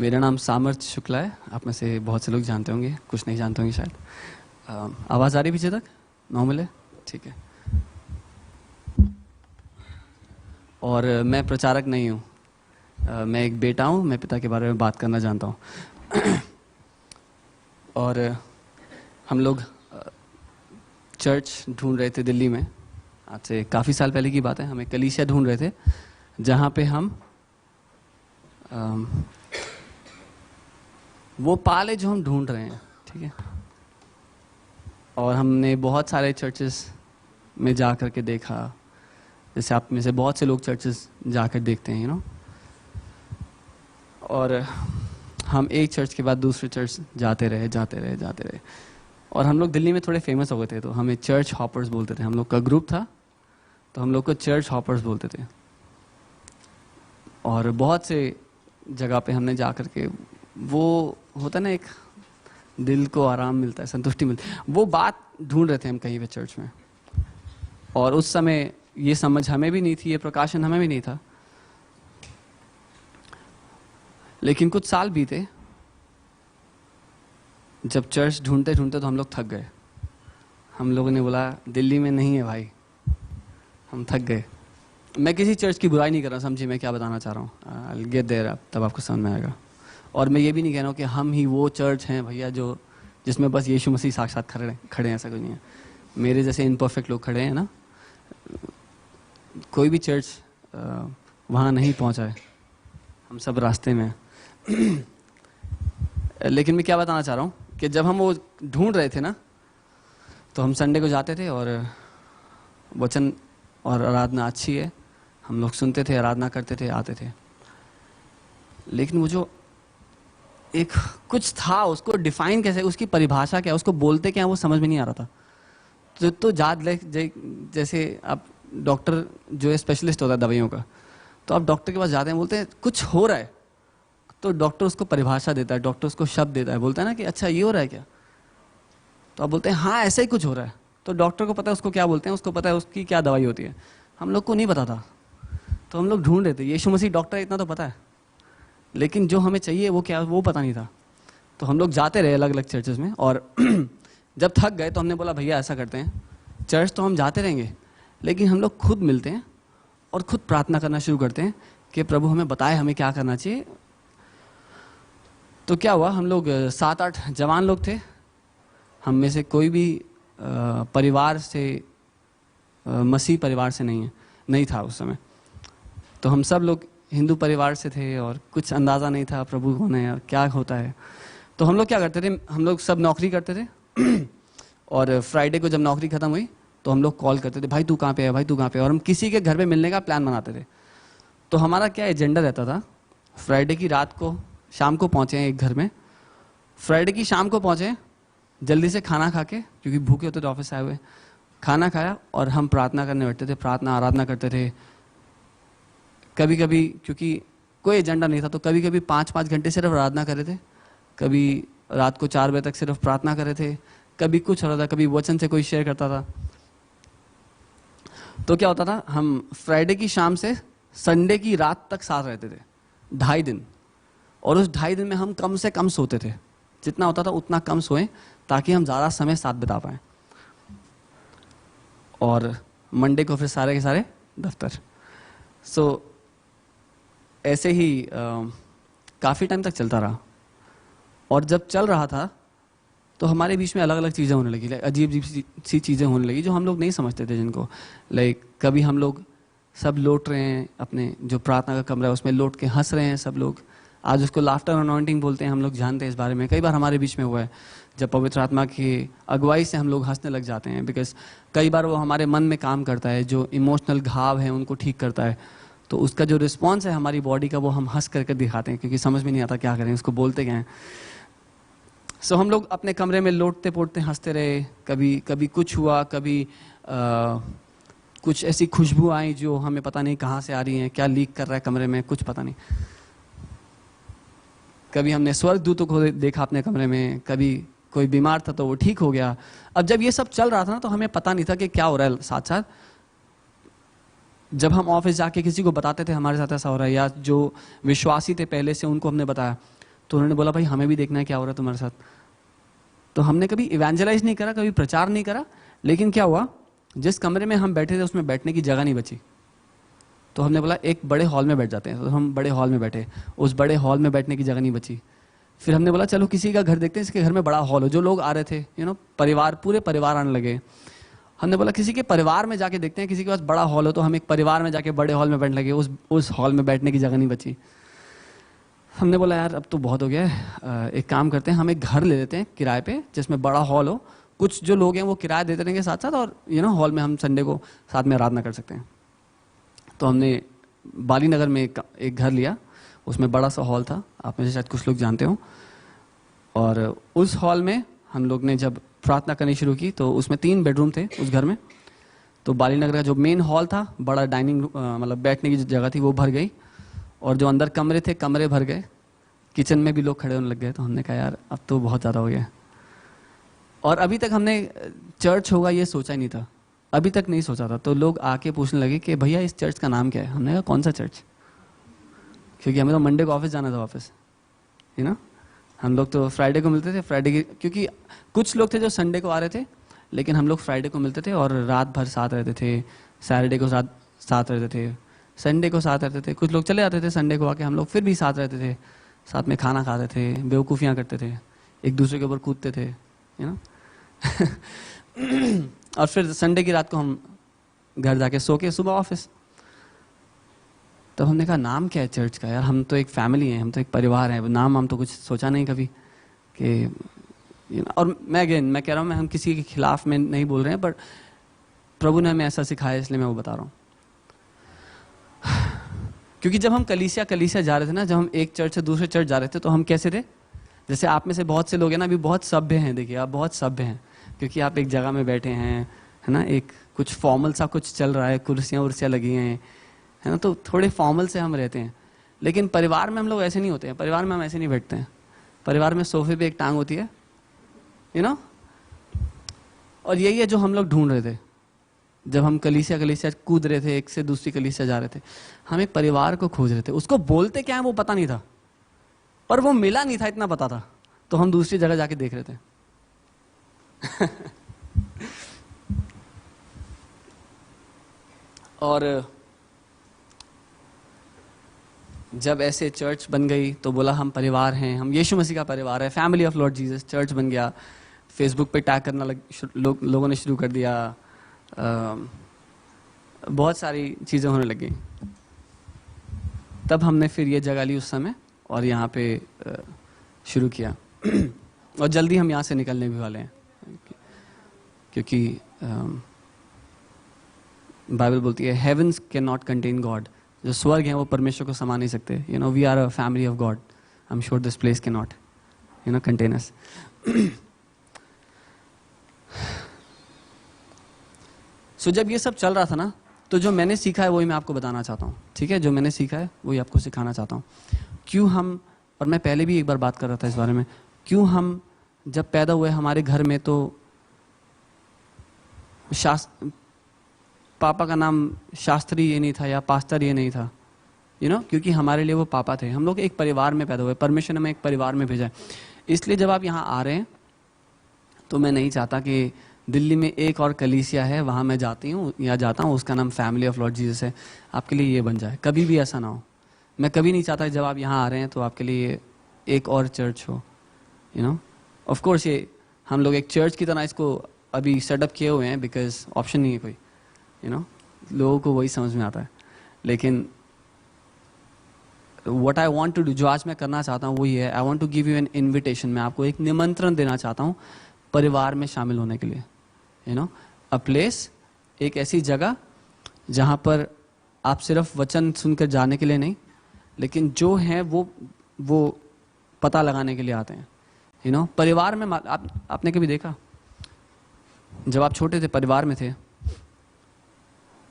मेरा नाम सामर्थ शुक्ला है। आप में से बहुत से लोग जानते होंगे, कुछ नहीं जानते होंगे शायद। आवाज़ आ रही पीछे तक? नॉर्मल है? ठीक है। और मैं प्रचारक नहीं हूँ, मैं एक बेटा हूँ। मैं पिता के बारे में बात करना जानता हूँ। और हम लोग चर्च ढूंढ रहे थे दिल्ली में। आज से काफ़ी साल पहले की बात है। हम एक कलीसिया ढूंढ रहे थे जहाँ पे हम वो पाले जो हम ढूंढ रहे हैं, ठीक है। और हमने बहुत सारे चर्चेस में जा कर के देखा, जैसे आप में से बहुत से लोग चर्चेस जाकर देखते हैं, और हम एक चर्च के बाद दूसरे चर्च जाते रहे। और हम लोग दिल्ली में थोड़े फेमस हो गए थे, तो हमें चर्च हॉपर्स बोलते थे। हम लोग का ग्रुप था तो हम लोग को चर्च हॉपर्स बोलते थे। और बहुत से जगह पे हमने जा कर के, वो होता ना, एक दिल को आराम मिलता है, संतुष्टि मिलती है, वो बात ढूंढ रहे थे हम कहीं पे चर्च में। और उस समय ये समझ हमें भी नहीं थी, ये प्रकाशन हमें भी नहीं था। लेकिन कुछ साल बीते, जब चर्च ढूंढते ढूंढते तो हम लोग थक गए। हम लोगों ने बोला दिल्ली में नहीं है भाई, हम थक गए। मैं किसी चर्च की बुराई नहीं कर रहा, समझिए मैं क्या बताना चाह रहा हूँ। I'll get there, तब आपको समझ में आएगा। और मैं ये भी नहीं कह रहा हूँ कि हम ही वो चर्च हैं भैया जो जिसमें बस यीशु मसीह साक्षात खड़े हैं, ऐसा कुछ नहीं है। मेरे जैसे इनपरफेक्ट लोग खड़े हैं ना, कोई भी चर्च वहाँ नहीं पहुँचा है, हम सब रास्ते में हैं। लेकिन मैं क्या बताना चाह रहा हूँ कि जब हम वो ढूंढ रहे थे ना, तो हम संडे को जाते थे और वचन और आराधना अच्छी है, हम लोग सुनते थे, आराधना करते थे, आते थे। लेकिन वो जो एक कुछ था, उसको डिफाइन कैसे, उसकी परिभाषा क्या, उसको बोलते क्या, वो समझ में नहीं आ रहा था। तो जैसे आप डॉक्टर जो है स्पेशलिस्ट होता है दवाइयों का, तो आप डॉक्टर के पास जाते हैं, बोलते हैं कुछ हो रहा है, तो डॉक्टर उसको परिभाषा देता है, डॉक्टर उसको शब्द देता है, बोलता है ना कि अच्छा ये हो रहा है क्या, तो आप बोलते हैं हाँ ऐसा ही कुछ हो रहा है। तो डॉक्टर को पता है उसको क्या बोलते हैं, उसको पता है उसकी क्या दवाई होती है। हम लोग को नहीं पता था, तो हम लोग ढूंढ रहे थे। यीशु मसीह डॉक्टर है इतना तो पता है, लेकिन जो हमें चाहिए वो क्या, वो पता नहीं था। तो हम लोग जाते रहे अलग अलग चर्चेस में, और जब थक गए तो हमने बोला भैया ऐसा करते हैं, चर्च तो हम जाते रहेंगे, लेकिन हम लोग खुद मिलते हैं और खुद प्रार्थना करना शुरू करते हैं कि प्रभु हमें बताए हमें क्या करना चाहिए। तो क्या हुआ, हम लोग 7-8 जवान लोग थे। हम में से कोई भी परिवार से, मसीह परिवार से नहीं था उस समय। तो हम सब लोग हिंदू परिवार से थे और कुछ अंदाज़ा नहीं था प्रभु कौन है और क्या होता है। तो हम लोग क्या करते थे, हम लोग सब नौकरी करते थे। और फ्राइडे को जब नौकरी ख़त्म हुई तो हम लोग कॉल करते थे, भाई तू कहाँ पे है, भाई तू कहाँ पे है। और हम किसी के घर पे मिलने का प्लान बनाते थे। तो हमारा क्या एजेंडा रहता था, फ्राइडे की रात को, शाम को पहुँचे हैं एक घर में, फ्राइडे की शाम को पहुँचे, जल्दी से खाना खा के, क्योंकि भूखे होते थे ऑफिस आए हुए, खाना खाया और हम प्रार्थना करने बैठते थे, प्रार्थना आराधना करते थे। कभी कभी क्योंकि कोई एजेंडा नहीं था, तो कभी कभी 5-5 घंटे सिर्फ आराधना कर रहे थे, कभी रात को 4 बजे तक सिर्फ प्रार्थना कर रहे थे, कभी कुछ हो रहा था, कभी वचन से कोई शेयर करता था। तो क्या होता था, हम फ्राइडे की शाम से संडे की रात तक साथ रहते थे, 2.5 दिन। और उस 2.5 दिन में हम कम से कम सोते थे, जितना होता था उतना कम सोएं, ताकि हम ज़्यादा समय साथ बिता पाएं। और मंडे को फिर सारे के सारे दफ्तर। ऐसे ही काफ़ी टाइम तक चलता रहा। और जब चल रहा था तो हमारे बीच में अलग अलग चीज़ें होने लगी, अजीब अजीब सी चीज़ें होने लगी जो हम लोग नहीं समझते थे, जिनको कभी हम लोग सब लौट रहे हैं, अपने जो प्रार्थना का कमरा है उसमें लौट के हंस रहे हैं सब लोग। आज उसको लाफ्टर अनॉइंटिंग बोलते हैं, हम लोग जानते हैं इस बारे में। कई बार हमारे बीच में हुआ है जब पवित्र आत्मा की अगुवाई से हम लोग हंसने लग जाते हैं, बिकॉज कई बार वो हमारे मन में काम करता है, जो इमोशनल घाव है उनको ठीक करता है। तो उसका जो रिस्पॉन्स है हमारी बॉडी का, वो हम हंस करके दिखाते हैं, क्योंकि समझ में नहीं आता क्या करें, उसको बोलते क्या हैं। हम लोग अपने कमरे में लौटते पोटते हंसते रहे। कभी कुछ हुआ, कभी कुछ ऐसी खुशबू आई जो हमें पता नहीं कहाँ से आ रही है, क्या लीक कर रहा है कमरे में, कुछ पता नहीं। कभी हमने स्वर्गदूतों को देखा अपने कमरे में, कभी कोई बीमार था तो वो ठीक हो गया। अब जब ये सब चल रहा था ना, तो हमें पता नहीं था कि क्या हो रहा है। साथ साथ जब हम ऑफिस जाके किसी को बताते थे हमारे साथ ऐसा हो रहा है, या जो विश्वासी थे पहले से उनको हमने बताया, तो उन्होंने बोला भाई हमें भी देखना है क्या हो रहा है तुम्हारे साथ। तो हमने कभी इवेंजलाइज नहीं करा, कभी प्रचार नहीं करा, लेकिन क्या हुआ, जिस कमरे में हम बैठे थे उसमें बैठने की जगह नहीं बची। तो हमने बोला एक बड़े हॉल में बैठ जाते हैं। तो हम बड़े हॉल में बैठे, उस बड़े हॉल में बैठने की जगह नहीं बची। फिर हमने बोला चलो किसी का घर देखते हैं, इसके घर में बड़ा हॉल हो। जो लोग आ रहे थे परिवार, पूरे परिवार आने लगे। हमने बोला किसी के परिवार में जाके देखते हैं, किसी के पास बड़ा हॉल हो। तो हम एक परिवार में जाके बड़े हॉल में बैठने लगे, उस हॉल में बैठने की जगह नहीं बची। हमने बोला यार अब तो बहुत हो गया है, एक काम करते हैं, हम एक घर ले लेते हैं किराए पे जिसमें बड़ा हॉल हो। कुछ जो लोग हैं वो किराया देते रहेंगे साथ साथ, और हॉल में हम संडे को साथ में आराधना कर सकते हैं। तो हमने बाली नगर में एक घर लिया, उसमें बड़ा सा हॉल था, आप में से शायद कुछ लोग जानते हो। और उस हॉल में हम लोग ने जब प्रार्थना करनी शुरू की तो उसमें 3 बेडरूम थे उस घर में। तो बाली नगर का जो मेन हॉल था, बड़ा डाइनिंग मतलब बैठने की जो जगह थी वो भर गई, और जो अंदर कमरे थे कमरे भर गए, किचन में भी लोग खड़े होने लग गए। तो हमने कहा यार अब तो बहुत ज़्यादा हो गया। और अभी तक हमने चर्च होगा ये सोचा ही नहीं था, अभी तक नहीं सोचा था। तो लोग आके पूछने लगे कि भैया इस चर्च का नाम क्या है। हमने कहा कौन सा चर्च, क्योंकि हमें तो मंडे को ऑफिस जाना था वापस, हम लोग तो फ्राइडे को मिलते थे। फ्राइडे की, क्योंकि कुछ लोग थे जो संडे को आ रहे थे, लेकिन हम लोग फ्राइडे को मिलते थे और रात भर साथ रहते थे। सैटरडे को साथ रहते थे, संडे को साथ रहते थे। कुछ लोग चले जाते थे संडे को आके, हम लोग फिर भी साथ रहते थे, साथ में खाना खाते थे, बेवकूफ़ियाँ करते थे, एक दूसरे के ऊपर कूदते थे, और फिर संडे की रात को हम घर जाके सो के सुबह ऑफिस। तब हमने कहा नाम क्या है चर्च का यार, हम तो एक फैमिली हैं, हम तो एक परिवार हैं, नाम हम तो कुछ सोचा नहीं कभी कि और मैं कह रहा हूँ, मैं हम किसी के खिलाफ में नहीं बोल रहे हैं, बट प्रभु ने हमें ऐसा सिखाया इसलिए मैं वो बता रहा हूँ। क्योंकि जब हम कलीसिया जा रहे थे ना, जब हम एक चर्च से दूसरे चर्च जा रहे थे, तो हम कैसे थे, जैसे आप में से बहुत से लोग हैं ना अभी बहुत सभ्य हैं। देखिए आप बहुत सभ्य हैं क्योंकि आप एक जगह में बैठे हैं, है ना, एक कुछ फॉर्मल सा कुछ चल रहा है, कुर्सियाँ उर्सियाँ लगी हैं, है ना, तो थोड़े फॉर्मल से हम रहते हैं। लेकिन परिवार में हम लोग ऐसे नहीं होते हैं, परिवार में हम ऐसे नहीं बैठते हैं। परिवार में सोफे पे एक टांग होती है, और यही है जो हम लोग ढूंढ रहे थे जब हम कलीसिया कूद रहे थे, एक से दूसरी कलीसिया जा रहे थे। हम एक परिवार को खोज रहे थे, उसको बोलते क्या है वो पता नहीं था, पर वो मिला नहीं था इतना पता था, तो हम दूसरी जगह जाके देख रहे थे। और जब ऐसे चर्च बन गई तो बोला हम परिवार हैं, हम यीशु मसीह का परिवार है, family of Lord Jesus. Church बन गया, फेसबुक पे टैग करना लोगों ने शुरू कर दिया, बहुत सारी चीज़ें होने लगी। तब हमने फिर ये जगह ली उस समय और यहाँ पे शुरू किया। और जल्दी हम यहाँ से निकलने भी वाले हैं, क्योंकि बाइबल बोलती है heavens can not contain God. जो स्वर्ग हैं वो परमेश्वर को समा नहीं सकते। We are a family of God. I am sure this place can not contain us. So जब ये सब चल रहा था ना, तो जो मैंने सीखा है वही मैं आपको बताना चाहता हूँ, ठीक है। जो मैंने सीखा है वही आपको सिखाना चाहता हूँ। क्यों हम, और मैं पहले भी एक बार बात कर रहा था इस बारे में, क्यों हम जब पैदा हुए हमारे घर में तो पापा का नाम शास्त्री ये नहीं था या पास्टर ये नहीं था, क्योंकि हमारे लिए वो पापा थे। हम लोग एक परिवार में पैदा हुए, परमेश्वर ने हमें एक परिवार में भेजा है। इसलिए जब आप यहाँ आ रहे हैं तो मैं नहीं चाहता कि दिल्ली में एक और कलीसिया है वहाँ मैं जाता हूँ उसका नाम फैमिली ऑफ लॉर्ड जीसस है, आपके लिए ये बन जाए। कभी भी ऐसा ना हो। मैं कभी नहीं चाहता जब आप यहाँ आ रहे हैं तो आपके लिए एक और चर्च हो। ऑफ कोर्स ये हम लोग एक चर्च की तरह इसको अभी सेटअप किए हुए हैं, बिकॉज ऑप्शन नहीं है कोई, लोगों को वही समझ में आता है। लेकिन what I want to do, जो आज मैं करना चाहता हूँ वो ये है, I want to give you an invitation. मैं आपको एक निमंत्रण देना चाहता हूँ परिवार में शामिल होने के लिए। अ प्लेस, एक ऐसी जगह जहाँ पर आप सिर्फ वचन सुनकर जाने के लिए नहीं, लेकिन जो है वो पता लगाने के लिए आते हैं। परिवार में आपने कभी देखा, जब आप छोटे थे परिवार में थे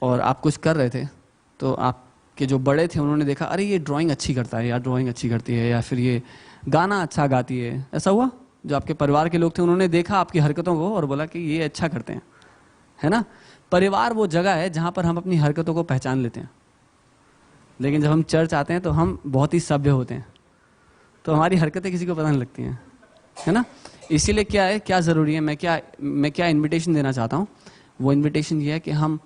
और आप कुछ कर रहे थे, तो आपके जो बड़े थे उन्होंने देखा, अरे ये ड्राइंग अच्छी करता है, या ड्राइंग अच्छी करती है, या फिर ये गाना अच्छा गाती है। ऐसा हुआ? जो आपके परिवार के लोग थे उन्होंने देखा आपकी हरकतों को और बोला कि ये अच्छा करते हैं, है ना। परिवार वो जगह है जहाँ पर हम अपनी हरकतों को पहचान लेते हैं। लेकिन जब हम चर्च आते हैं तो हम बहुत ही सभ्य होते हैं। तो हमारी हरकतें किसी को पता नहीं लगती हैं, है ना। इसीलिए क्या है, क्या ज़रूरी है, मैं क्या इनविटेशन देना चाहता हूँ, वो इनविटेशन ये है कि हम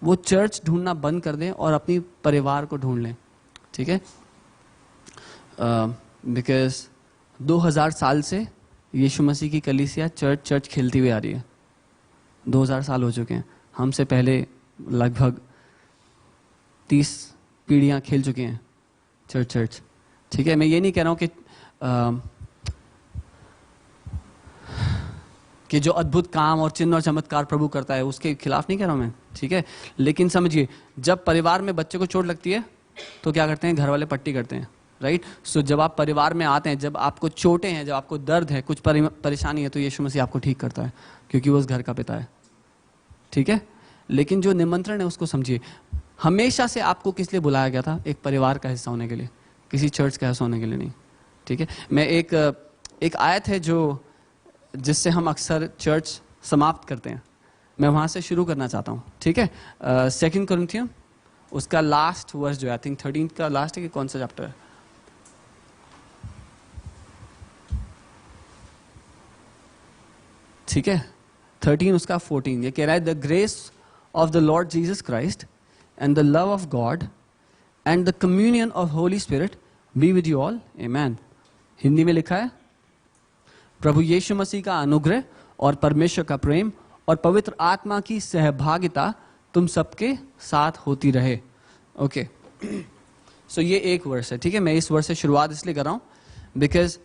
वो चर्च ढूंढना बंद कर दें और अपनी परिवार को ढूंढ लें, ठीक है। बिकॉज 2000 साल से यीशु मसीह की कलीसिया चर्च खेलती हुई आ रही है। 2000 साल हो चुके हैं, हमसे पहले लगभग 30 पीढ़ियां खेल चुकी हैं चर्च, ठीक है। मैं ये नहीं कह रहा हूँ कि जो अद्भुत काम और चिन्ह और चमत्कार प्रभु करता है उसके खिलाफ नहीं कह रहा हूं मैं, ठीक है। लेकिन समझिए, जब परिवार में बच्चे को चोट लगती है तो क्या करते हैं, घर वाले पट्टी करते हैं, राइट। सो जब आप परिवार में आते हैं, जब आपको चोटें हैं, जब आपको दर्द है, कुछ परेशानी है, तो यीशु मसीह आपको ठीक करता है, क्योंकि वो उस घर का पिता है, ठीक है। लेकिन जो निमंत्रण है उसको समझिए, हमेशा से आपको किस लिए बुलाया गया था, एक परिवार का हिस्सा होने के लिए, किसी चर्च का हिस्सा होने के लिए नहीं, ठीक है। मैं एक आयत है जो जिससे हम अक्सर चर्च समाप्त करते हैं, मैं वहां से शुरू करना चाहता हूं, ठीक है। 2 कुरिन्थियन उसका लास्ट वर्स जो है, आई थिंक 13 का लास्ट है कि कौन सा चैप्टर है, ठीक है, 13 उसका 14, ये कह रहा है, the grace of the Lord Jesus Christ and the love of God and the communion of holy spirit be with you all, amen. Hindi में लिखा है, प्रभु यीशु मसीह का अनुग्रह और परमेश्वर का प्रेम और पवित्र आत्मा की सहभागिता तुम सबके साथ होती रहे। ओके, सो ये एक वर्स है, ठीक है। मैं इस वर्स से शुरुआत इसलिए कर रहा हूं बिकॉज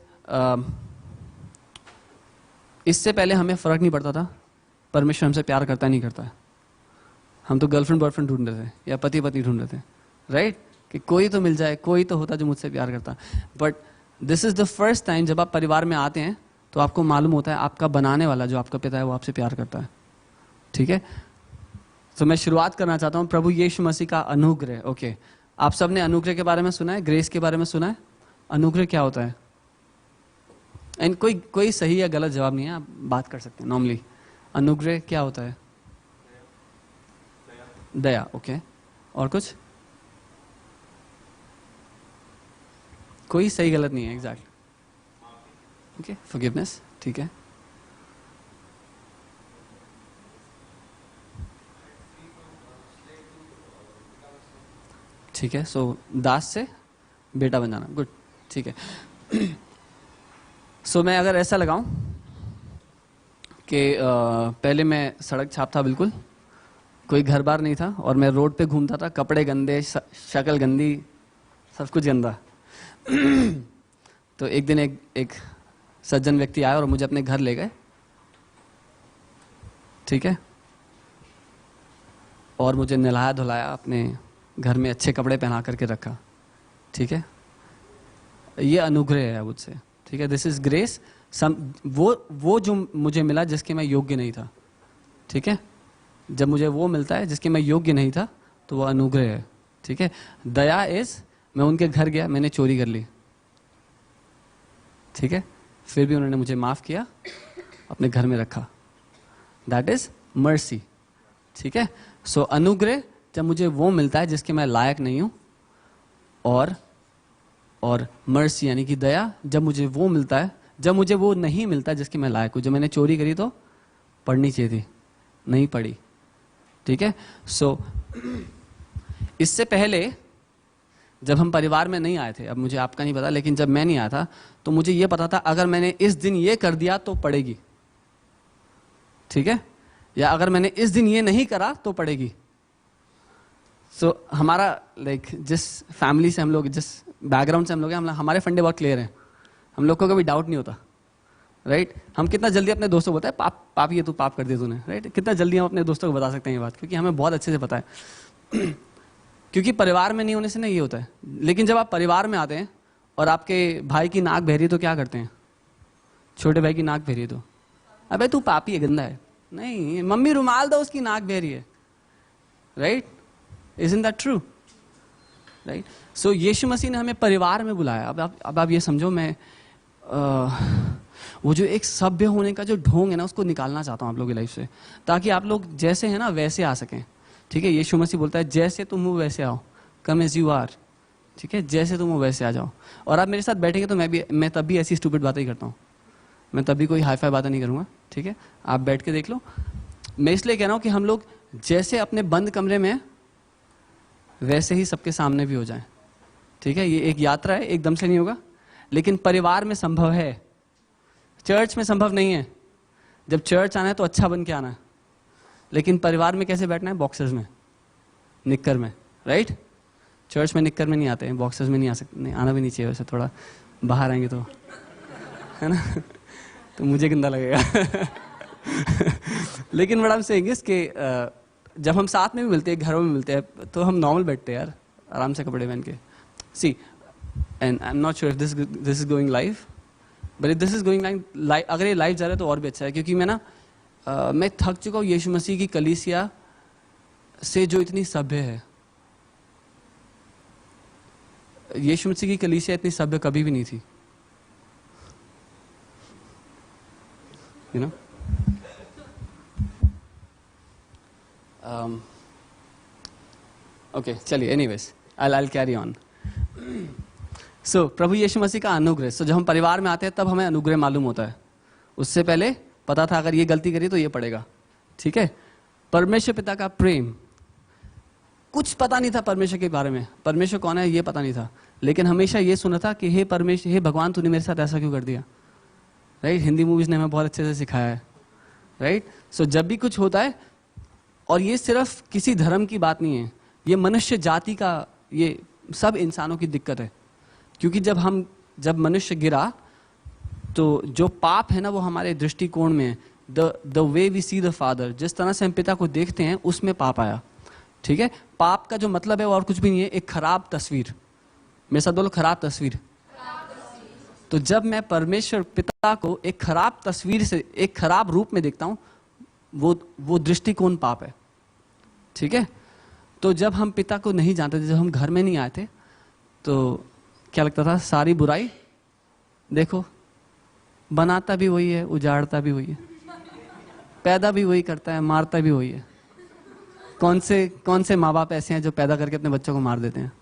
इससे पहले हमें फर्क नहीं पड़ता था परमेश्वर हमसे प्यार करता नहीं करता है। हम तो गर्लफ्रेंड बॉयफ्रेंड ढूंढ रहे थे या पति पत्नी ढूंढ रहे थे, राइट, कि कोई तो मिल जाए, कोई तो होता जो मुझसे प्यार करता। But this is the first time जब आप परिवार में आते हैं तो आपको मालूम होता है आपका बनाने वाला जो आपका पिता है वो आपसे प्यार करता है, ठीक है। तो मैं शुरुआत करना चाहता हूं प्रभु यीशु मसीह का अनुग्रह। ओके, आप सबने अनुग्रह के बारे में सुना है, ग्रेस के बारे में सुना है। अनुग्रह क्या होता है, एंड कोई सही या गलत जवाब नहीं है, आप बात कर सकते हैं नॉर्मली। अनुग्रह क्या होता है, दया, ओके। और कुछ, कोई सही गलत नहीं है, एग्जैक्टली, ओके। फॉरगिवनेस, ठीक है। ठीक है, सो दास से बेटा बन जाना, गुड, ठीक है। सो मैं अगर ऐसा लगाऊं कि पहले मैं सड़क छाप था, बिल्कुल कोई घर बार नहीं था और मैं रोड पे घूमता था, कपड़े गंदे, शक्ल गंदी, सब कुछ गंदा। तो एक दिन एक सज्जन व्यक्ति आया और मुझे अपने घर ले गए, ठीक है, और मुझे नहलाया धुलाया, अपने घर में अच्छे कपड़े पहना करके रखा, ठीक है। ये अनुग्रह है मुझसे, ठीक है। This is grace. वो जो मुझे मिला जिसके मैं योग्य नहीं था, ठीक है। जब मुझे वो मिलता है जिसके मैं योग्य नहीं था तो वो अनुग्रह है, ठीक है। दया इज, मैं उनके घर गया, मैंने चोरी कर ली, ठीक है, फिर भी उन्होंने मुझे माफ किया, अपने घर में रखा, दैट इज मर्सी, ठीक है। सो अनुग्रह जब मुझे वो मिलता है जिसके मैं लायक नहीं हूं, और मर्सी यानी कि दया जब मुझे वो मिलता है, जब मुझे वो नहीं मिलता जिसकी मैं लायक हूं। जब मैंने चोरी करी तो पढ़नी चाहिए थी, नहीं पढ़ी, ठीक है। सो इससे पहले जब हम परिवार में नहीं आए थे, अब मुझे आपका नहीं पता, लेकिन जब मैं नहीं आया था तो मुझे ये पता था अगर मैंने इस दिन ये कर दिया तो पड़ेगी, ठीक है, या अगर मैंने इस दिन ये नहीं करा तो पड़ेगी। सो हमारा जिस फैमिली से हम लोग, जिस बैकग्राउंड से हम लोग हैं, हमारे फंडे बहुत क्लियर हैं, हम लोग को कभी डाउट नहीं होता, राइट। हम कितना जल्दी अपने दोस्तों को बताए, पाप ये तू पाप कर दिया तूने, राइट। कितना जल्दी हम अपने दोस्तों को बता सकते हैं ये बात, क्योंकि हमें बहुत अच्छे से पता है। क्योंकि परिवार में नहीं होने से ना ये होता है। लेकिन जब आप परिवार में आते हैं और आपके भाई की नाक बह रही है तो क्या करते हैं, छोटे भाई की नाक बह रही है तो अबे तू पापी है, गंदा है, नहीं मम्मी रुमाल दो, उसकी नाक बह रही है, right. Isn't that true? Right? So यीशु मसीह ने हमें परिवार में बुलाया। अब आप ये समझो, मैं वो जो एक सभ्य होने का जो ढोंग है ना, उसको निकालना चाहता हूँ आप लोगों की लाइफ से, ताकि आप लोग जैसे हैं ना वैसे आ सकें, ठीक है। यीशु मसीह बोलता है जैसे तुम हो वैसे आओ, कम एज यू आर, ठीक है, जैसे तुम हो वैसे आ जाओ। और आप मेरे साथ बैठेंगे तो मैं तब भी ऐसी स्टूपिड बातें ही करता हूँ, मैं तब भी कोई हाई फाई बातें नहीं करूँगा, ठीक है, आप बैठ के देख लो। मैं इसलिए कह रहा हूँ कि हम लोग जैसे अपने बंद कमरे में वैसे ही सबके सामने भी हो जाएं, ठीक है। ये एक यात्रा है, एकदम से नहीं होगा, लेकिन परिवार में संभव है, चर्च में संभव नहीं है। जब चर्च आना है तो अच्छा बन के आना है, लेकिन परिवार में कैसे बैठना है? बॉक्सर्स में, निक्कर में, राइट। चर्च में निक्कर में नहीं आते हैं, बॉक्सर्स में नहीं आ सकते, नहीं आना भी नहीं चाहिए वैसे, थोड़ा बाहर आएंगे तो, है ना, तो मुझे गंदा लगेगा। लेकिन what I am saying is कि जब हम साथ में भी मिलते हैं, घरों में मिलते हैं, तो हम नॉर्मल बैठते हैं यार, आराम से कपड़े पहन के। See, and I am not sure if this is going live, but if this is going live, अगर ये लाइव जा रहा है तो और भी अच्छा है, क्योंकि मैं थक चुका हूँ यीशु मसीह की कलीसिया से जो इतनी सभ्य है। यीशु मसीह की कलीसिया इतनी सभ्य कभी भी नहीं थी, यू नो। ओके, चलिए, एनीवेज आई कैरी ऑन। सो प्रभु यीशु मसीह का अनुग्रह, जब हम परिवार में आते हैं तब हमें अनुग्रह मालूम होता है। उससे पहले पता था अगर ये गलती करी तो ये पड़ेगा, ठीक है। परमेश्वर पिता का प्रेम, कुछ पता नहीं था परमेश्वर के बारे में, परमेश्वर कौन है ये पता नहीं था, लेकिन हमेशा ये सुना था कि हे परमेश्वर, हे भगवान, तूने मेरे साथ ऐसा क्यों कर दिया, राइट। हिंदी मूवीज ने हमें बहुत अच्छे से सिखाया है, राइट। सो जब भी कुछ होता है, और ये सिर्फ किसी धर्म की बात नहीं है, ये मनुष्य जाति का, ये सब इंसानों की दिक्कत है। क्योंकि जब मनुष्य गिरा तो जो पाप है ना वो हमारे दृष्टिकोण में है, the way we see the Father, जिस तरह से हम पिता को देखते हैं उसमें पाप आया, ठीक है। पाप का जो मतलब है वो और कुछ भी नहीं है, एक खराब तस्वीर। मेरे साथ बोलो, खराब तस्वीर। तो जब मैं परमेश्वर पिता को एक खराब तस्वीर से, एक खराब रूप में देखता हूं, वो दृष्टिकोण पाप है, ठीक है। तो जब हम पिता को नहीं जानते थे, जब हम घर में नहीं आए थे, तो क्या लगता था? सारी बुराई देखो, बनाता भी वही है, उजाड़ता भी वही है, पैदा भी वही करता है, मारता भी वही है। कौन से माँ बाप ऐसे हैं जो पैदा करके अपने बच्चों को मार देते हैं?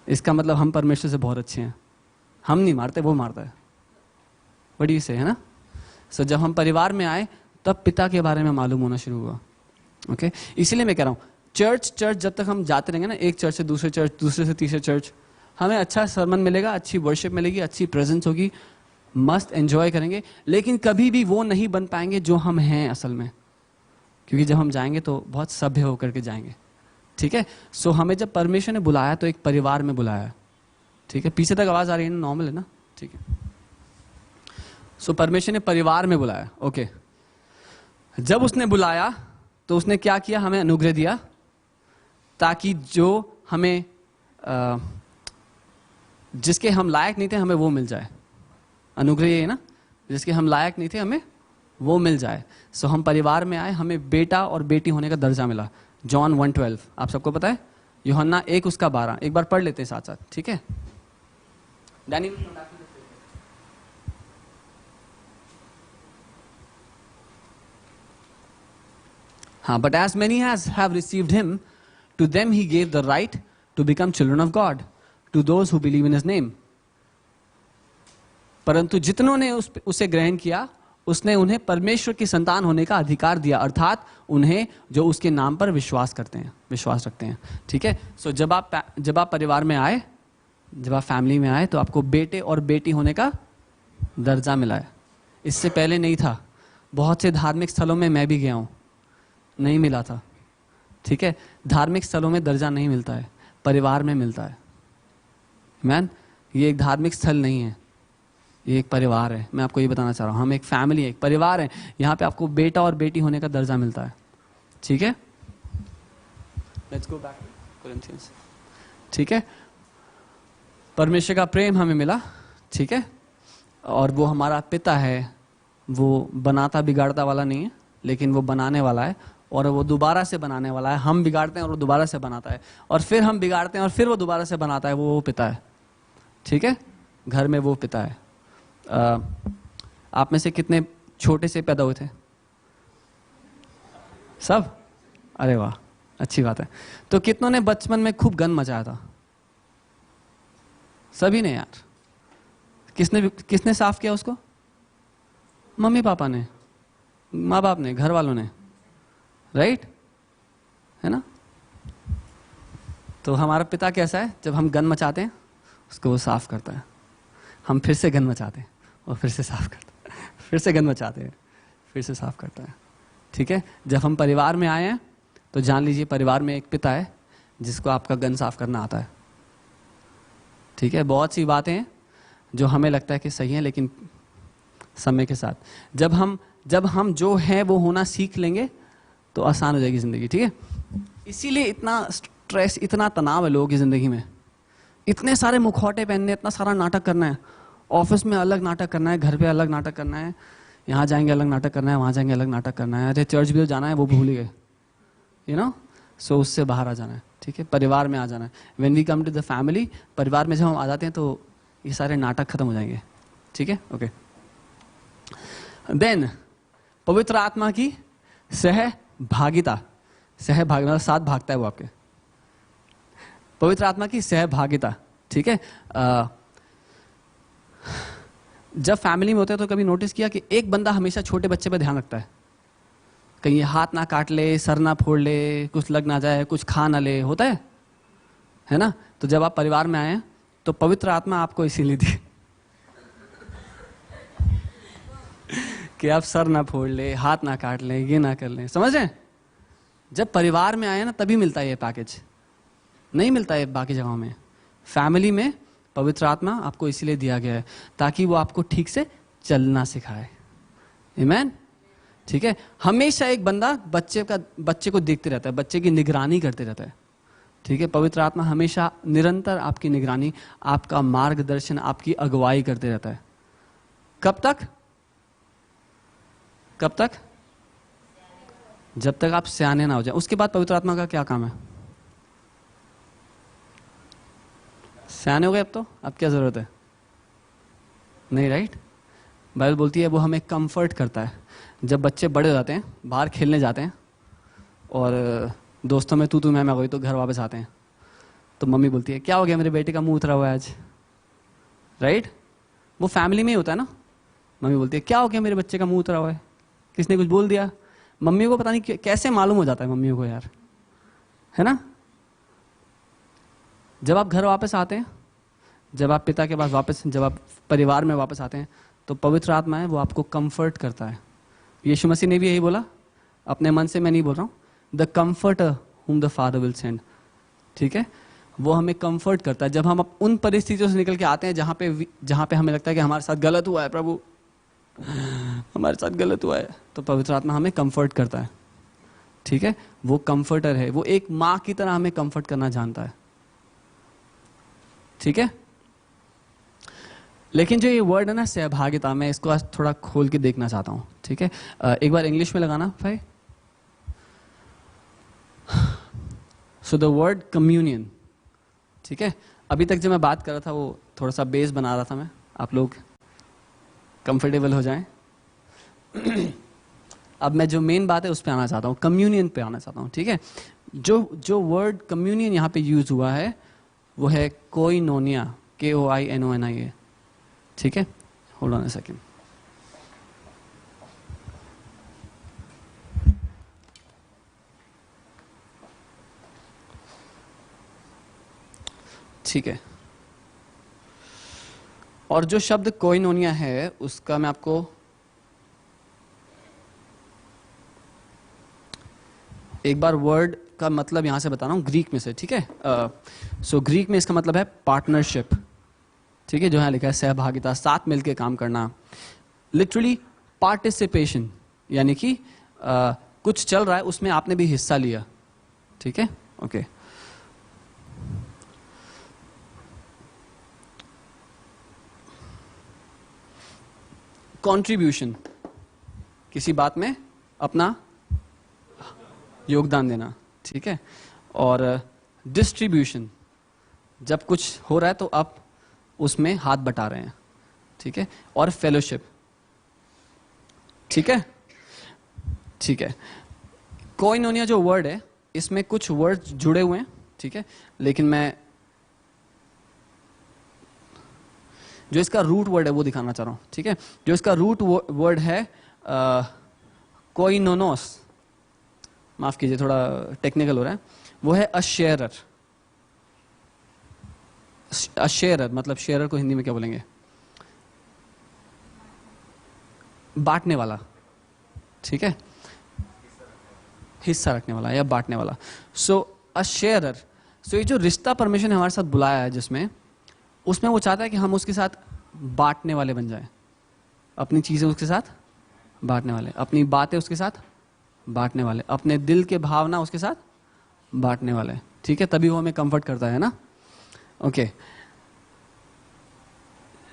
इसका मतलब हम परमेश्वर से बहुत अच्छे हैं, हम नहीं मारते, वो मारता है। बड़ी से है ना। सो जब हम परिवार में आए तब पिता के बारे में मालूम होना शुरू हुआ, ओके। इसीलिए मैं कह रहा हूँ, चर्च जब तक हम जाते रहेंगे ना, एक चर्च से दूसरे चर्च, दूसरे से तीसरे चर्च, हमें अच्छा सरमन मिलेगा, अच्छी वर्शिप मिलेगी, अच्छी प्रेजेंस होगी, मस्त एंजॉय करेंगे, लेकिन कभी भी वो नहीं बन पाएंगे जो हम हैं असल में, क्योंकि जब हम जाएंगे तो बहुत सभ्य होकर के जाएंगे, ठीक है। सो हमें जब परमेश्वर ने बुलाया तो एक परिवार में बुलाया, ठीक है। पीछे तक आवाज आ रही है ना? नॉर्मल है ना? ठीक है। सो परमेश्वर ने परिवार में बुलाया, ओके। जब उसने बुलाया तो उसने क्या किया? हमें अनुग्रह दिया, ताकि जो हमें जिसके हम लायक नहीं थे हमें वो मिल जाए। अनुग्रह ये है ना, जिसके हम लायक नहीं थे हमें वो मिल जाए। सो हम परिवार में आए, हमें बेटा और बेटी होने का दर्जा मिला। जॉन 1:12 आप सबको पता है, यूहन्ना 1 उसका 12, एक बार पढ़ लेते हैं साथ साथ, ठीक है। डैनी, हाँ, but as many as have received him, to them he gave the right to become children of God, to those who believe in his name. परंतु जितनों ने उसे ग्रहण किया, उसने उन्हें परमेश्वर की संतान होने का अधिकार दिया, अर्थात उन्हें जो उसके नाम पर विश्वास रखते हैं, ठीक है। सो जब आप परिवार में आए, जब आप फैमिली में आए, तो आपको बेटे और बेटी होने का दर्जा मिला है। इससे पहले नहीं था। बहुत से धार्मिक स्थलों में मैं भी गया हूं, नहीं मिला था, ठीक है। धार्मिक स्थलों में दर्जा नहीं मिलता है, परिवार में मिलता है। मैन, ये एक धार्मिक स्थल नहीं है, ये एक परिवार है। मैं आपको ये बताना चाह रहा हूँ, हम एक फैमिली है, एक परिवार है। यहाँ पे आपको बेटा और बेटी होने का दर्जा मिलता है, ठीक है। Let's go back to Corinthians, ठीक है। परमेश्वर का प्रेम हमें मिला, ठीक है, और वो हमारा पिता है। वो बनाता बिगाड़ता वाला नहीं है, लेकिन वो बनाने वाला है, और वो दोबारा से बनाने वाला है। हम बिगाड़ते हैं और वो दोबारा से बनाता है, और फिर हम बिगाड़ते हैं और फिर वो दोबारा से बनाता है। वो पिता है, ठीक है। घर में वो पिता है। आप में से कितने छोटे से पैदा हुए थे? सब? अरे वाह, अच्छी बात है। तो कितनों ने बचपन में खूब गन मचाया था? सभी ने यार। किसने साफ किया उसको? मम्मी पापा ने, माँ बाप ने, घर वालों ने, राइट? है ना? तो हमारा पिता कैसा है? जब हम गन मचाते हैं उसको वो साफ करता है, हम फिर से गन मचाते हैं और फिर से साफ करता है, फिर से गन मचाते हैं, फिर से साफ करता है। ठीक है? जब हम परिवार में आए हैं तो जान लीजिए परिवार में एक पिता है जिसको आपका गन साफ करना आता है। ठीक है? बहुत सी बातें हैं जो हमें लगता है कि सही है, लेकिन समय के साथ जब हम जो है वो होना सीख लेंगे तो आसान हो जाएगी जिंदगी। ठीक है? इसीलिए इतना स्ट्रेस, इतना तनाव है लोगों की जिंदगी में। इतने सारे मुखौटे पहनने, इतना सारा नाटक करना है, ऑफिस में अलग नाटक करना है, घर पे अलग नाटक करना है, यहाँ जाएंगे अलग नाटक करना है, वहाँ जाएंगे अलग नाटक करना है, अरे चर्च भी तो जाना है वो भूल गए, यू नो। सो उससे बाहर आ जाना है। ठीक है? परिवार में आ जाना है। When we come to the family, परिवार में जब हम आ जाते हैं तो ये सारे नाटक खत्म हो जाएंगे। ठीक है? ओके। देन पवित्र आत्मा की सहभागिता, सहभागिता साथ भागता है वो आपके। पवित्र आत्मा की सहभागिता। ठीक है? जब फैमिली में होते हैं तो कभी नोटिस किया कि एक बंदा हमेशा छोटे बच्चे पे ध्यान रखता है, कहीं हाथ ना काट ले, सर ना फोड़ ले, कुछ लग ना जाए, कुछ खा ना ले, होता है ना? तो जब आप परिवार में आए तो पवित्र आत्मा आपको इसीलिए दी कि आप सर ना फोड़ ले, हाथ ना काट ले, ये ना कर ले। समझ रहे हैं? जब परिवार में आए ना तभी मिलता है ये पैकेज, नहीं मिलता है बाकी जगहों में। फैमिली में पवित्र आत्मा आपको इसीलिए दिया गया है ताकि वो आपको ठीक से चलना सिखाए। आमीन? ठीक है? हमेशा एक बंदा बच्चे को देखते रहता है, बच्चे की निगरानी करते रहता है। ठीक है? पवित्र आत्मा हमेशा निरंतर आपकी निगरानी, आपका मार्गदर्शन, आपकी अगुवाई करते रहता है। कब तक? कब तक? जब तक आप सयाने ना हो जाए। उसके बाद पवित्र आत्मा का क्या काम है? सयाने हो गए अब क्या जरूरत है? नहीं, राइट? बाइबल बोलती है वो हमें कंफर्ट करता है। जब बच्चे बड़े हो जाते हैं, बाहर खेलने जाते हैं और दोस्तों में तू मैं गई, तो घर वापस आते हैं तो मम्मी बोलती है क्या हो गया, मेरे बेटे का मुंह उतरा हुआ है आज, राइट? वो फैमिली में ही होता है ना। मम्मी बोलती है क्या हो गया, मेरे बच्चे का मुंह उतरा हुआ है, किसने कुछ बोल दिया। मम्मी को पता नहीं कैसे मालूम हो जाता है मम्मियों को यार, है ना? जब आप घर वापस आते हैं, जब आप पिता के पास वापस, जब आप परिवार में वापस आते हैं तो पवित्र आत्मा है वो आपको कंफर्ट करता है। यीशु मसीह ने भी यही बोला, अपने मन से मैं नहीं बोल रहा हूँ, the comforter whom the father will send. ठीक है? वो हमें कंफर्ट करता है जब हम उन परिस्थितियों से निकल के आते हैं जहाँ पे हमें लगता है कि हमारे साथ गलत हुआ है, प्रभु हमारे साथ गलत हुआ है, तो पवित्र आत्मा हमें कंफर्ट करता है। ठीक है? वो कंफर्टर है, वो एक माँ की तरह हमें कंफर्ट करना जानता है। ठीक है? लेकिन जो ये वर्ड है ना सहभागिता, मैं इसको आज थोड़ा खोल के देखना चाहता हूँ। ठीक है? एक बार इंग्लिश में लगाना भाई। So the word communion. ठीक है? अभी तक जो मैं बात कर रहा था वो थोड़ा सा बेस बना रहा था मैं, आप लोग कंफर्टेबल हो जाएं। अब मैं जो मेन बात है उस पे आना चाहता हूँ, कम्युनियन पे आना चाहता हूँ। ठीक है? जो वर्ड कम्युनियन यहाँ पे यूज हुआ है वो है कोइनोनिया, KOINONIA। ठीक है? Hold on a second. ठीक है? और जो शब्द कोइनोनिया है उसका मैं आपको एक बार वर्ड का मतलब यहां से बता रहा हूं, ग्रीक में से। ठीक है? सो ग्रीक में इसका मतलब है पार्टनरशिप। ठीक है? जो यहां लिखा है सहभागिता, साथ मिलकर काम करना, लिटरली पार्टिसिपेशन, यानी कि कुछ चल रहा है उसमें आपने भी हिस्सा लिया। ठीक है? ओके। कंट्रीब्यूशन, किसी बात में अपना योगदान देना। ठीक है? और डिस्ट्रीब्यूशन, जब कुछ हो रहा है तो आप उसमें हाथ बटा रहे हैं। ठीक है? और फेलोशिप। ठीक है? ठीक है? कोइनोनिया जो वर्ड है इसमें कुछ वर्ड्स जुड़े हुए हैं। ठीक है? लेकिन मैं जो इसका रूट वर्ड है वो दिखाना चाह रहा हूं, ठीक है। जो इसका रूट वर्ड है कोइनोनोस, माफ कीजिए थोड़ा टेक्निकल हो रहा है, वो है अ शेयरर। अ शेयरर मतलब शेयरर को हिंदी में क्या बोलेंगे? बांटने वाला, ठीक है, हिस्सा रखने वाला या बांटने वाला। सो अ शेयरर, सो ये जो रिश्ता परमेश्वर ने हमारे साथ बुलाया है जिसमें, उसमें वो चाहता है कि हम उसके साथ बांटने वाले बन जाएं, अपनी चीजें उसके साथ बांटने वाले, अपनी बातें उसके साथ बांटने वाले, अपने दिल के भावना उसके साथ बांटने वाले, ठीक है। तभी वो हमें कंफर्ट करता है ना। ओके,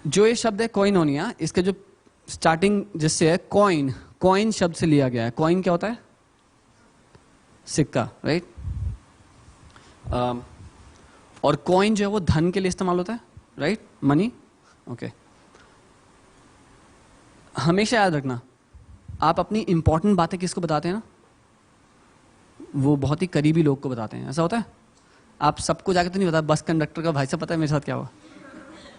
जो ये शब्द है कोइनोनिया, इसके जो स्टार्टिंग जिससे है कॉइन, कॉइन शब्द से लिया गया है। कॉइन क्या होता है? सिक्का, राइट। और कॉइन जो है वो धन के लिए इस्तेमाल होता है, राइट, मनी। ओके, हमेशा याद रखना, आप अपनी इंपॉर्टेंट बातें किसको बताते हैं ना, वो बहुत ही करीबी लोग को बताते हैं। ऐसा होता है? आप सबको जाके तो नहीं बता, बस कंडक्टर का, भाई साहब पता है मेरे साथ क्या हुआ?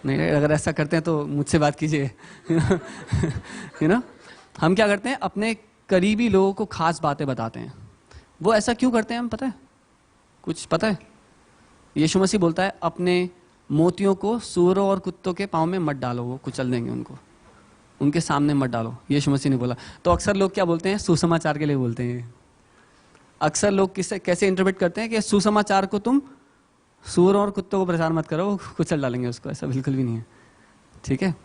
नहीं, अगर ऐसा करते हैं तो मुझसे बात कीजिए। यू नो, हम क्या करते हैं, अपने करीबी लोगों को खास बातें बताते हैं। वो ऐसा क्यों करते हैं हम पता है? कुछ पता है? यीशु मसीह बोलता है अपने मोतियों को सूअरों और कुत्तों के पाँव में मत डालो, वो कुचल देंगे उनको, उनके सामने मत डालो। यीशु मसीह ने बोला। तो अक्सर लोग क्या बोलते हैं? सुसमाचार के लिए बोलते हैं। अक्सर लोग किससे कैसे इंटरप्रेट करते हैं कि सुसमाचार को तुम सूअरों और कुत्तों को प्रचार मत करो, कुचल डालेंगे उसको। ऐसा बिल्कुल भी नहीं है, ठीक है।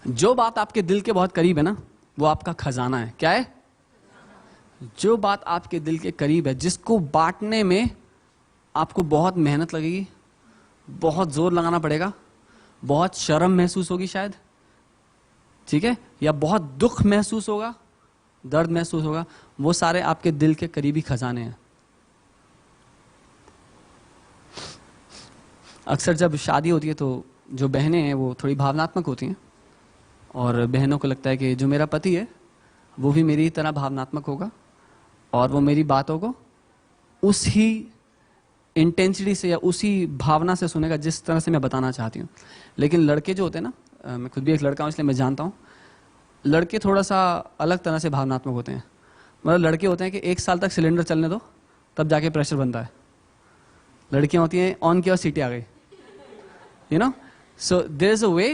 जो बात आपके दिल के बहुत करीब है ना, वो आपका खजाना है। क्या है? जो बात आपके दिल के करीब है, जिसको बांटने में आपको बहुत मेहनत लगेगी, बहुत जोर लगाना पड़ेगा, बहुत शर्म महसूस होगी शायद, ठीक है, या बहुत दुख महसूस होगा, दर्द महसूस होगा, वो सारे आपके दिल के करीबी खजाने हैं। अक्सर जब शादी होती है तो जो बहनें हैं वो थोड़ी भावनात्मक होती हैं, और बहनों को लगता है कि जो मेरा पति है वो भी मेरी तरह भावनात्मक होगा और वो मेरी बातों को उसी इंटेंसिटी से या उसी भावना से सुनेगा जिस तरह से मैं बताना चाहती हूँ। लेकिन लड़के जो होते हैं ना, मैं खुद भी एक लड़का हूँ इसलिए मैं जानता हूँ, लड़के थोड़ा सा अलग तरह से भावनात्मक होते हैं। मतलब लड़के होते हैं कि 1 साल तक सिलेंडर चलने दो तब जाके प्रेशर बनता है। लड़कियां होती हैं ऑन किया और सीटी आ गई, you know. So there is a way,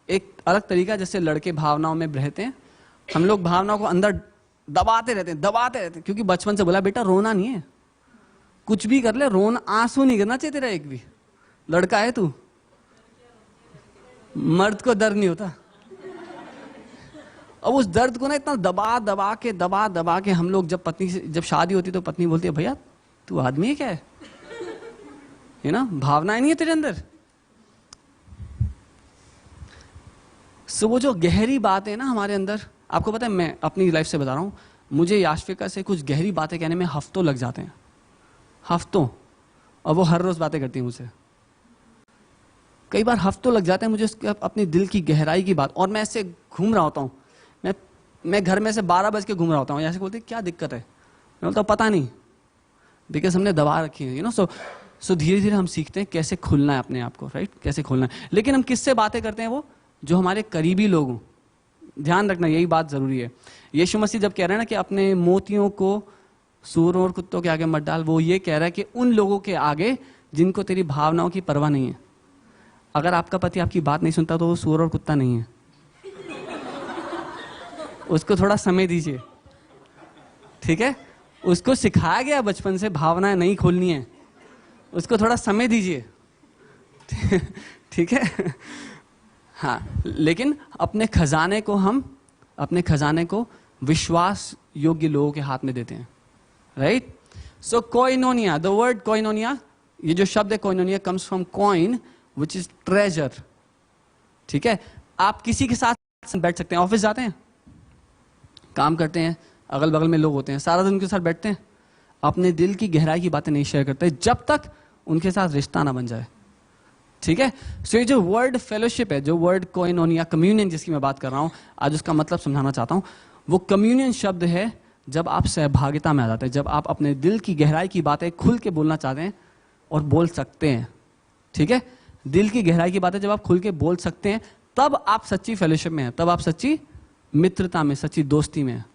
एक अलग तरीका जैसे लड़के भावनाओं में रहते हैं। हम लोग भावनाओं को अंदर दबाते रहते हैं, क्योंकि बचपन से बोला बेटा रोना नहीं है, कुछ भी कर ले रोना, आंसू नहीं गिरना चाहिए तेरा एक भी। लड़का है तू, मर्द को दर्द नहीं होता। अब उस दर्द को ना इतना दबा के हम लोग, जब पत्नी से जब शादी होती तो पत्नी बोलती है भैया तू आदमी है क्या है, यू नो, भावनाएं नहीं है तेरे अंदर। सो वो जो गहरी बात है ना हमारे अंदर, आपको पता है, मैं अपनी लाइफ से बता रहा हूं, मुझे याशफिका से कुछ गहरी बातें कहने में हफ्तों लग जाते हैं, हफ्तों। और वो हर रोज बातें करती है मुझसे, कई बार हफ्तों लग जाते हैं मुझे अपनी दिल की गहराई की बात। और मैं ऐसे घूम रहा होता हूँ, मैं घर में से 12 बज के घूम रहा होता हूँ, ऐसे बोलते क्या दिक्कत है, मैं बोलता हूँ पता नहीं, बिकॉज हमने दबा रखी है, यू नो। सो धीरे धीरे हम सीखते हैं कैसे खुलना है अपने आप को, राइट, कैसे खुलना है। लेकिन हम किससे बातें करते हैं? वो जो हमारे करीबी लोग हों। ध्यान रखना, यही बात जरूरी है। यीशु मसीह जब कह रहे हैं ना कि अपने मोतियों को सूअरों और कुत्तों के आगे मत डाल, वो ये कह रहा है कि उन लोगों के आगे जिनको तेरी भावनाओं की परवाह नहीं है। अगर आपका पति आपकी बात नहीं सुनता तो वो सूअर और कुत्ता नहीं है, उसको थोड़ा समय दीजिए, ठीक है। उसको सिखाया गया बचपन से भावनाएं नहीं खोलनी है, उसको थोड़ा समय दीजिए, ठीक है। हाँ, लेकिन अपने खजाने को विश्वास योग्य लोगों के हाथ में देते हैं, right. So koinonia, the word koinonia, ये जो शब्द है koinonia comes from coin which is treasure, ठीक है। आप किसी के साथ बैठ सकते हैं, ऑफिस जाते हैं, काम करते हैं, अगल बगल में लोग होते हैं, सारा दिन उनके साथ बैठते हैं, अपने दिल की गहराई की बातें नहीं शेयर करते जब तक उनके साथ रिश्ता ना बन जाए, ठीक है। सो ये जो वर्ड फेलोशिप है, जो वर्ड कोइनोनिया, कम्युनियन जिसकी मैं बात कर रहा हूं, आज उसका मतलब समझाना चाहता हूं। वो कम्युनियन शब्द है जब आप सहभागिता में आ जाते हैं, जब आप अपने दिल की गहराई की बातें खुल के बोलना चाहते हैं और बोल सकते हैं, ठीक है। दिल की गहराई की बातें जब आप खुल के बोल सकते हैं, तब आप सच्ची फेलोशिप में हैं, तब आप सच्ची मित्रता में, सच्ची दोस्ती में हैं।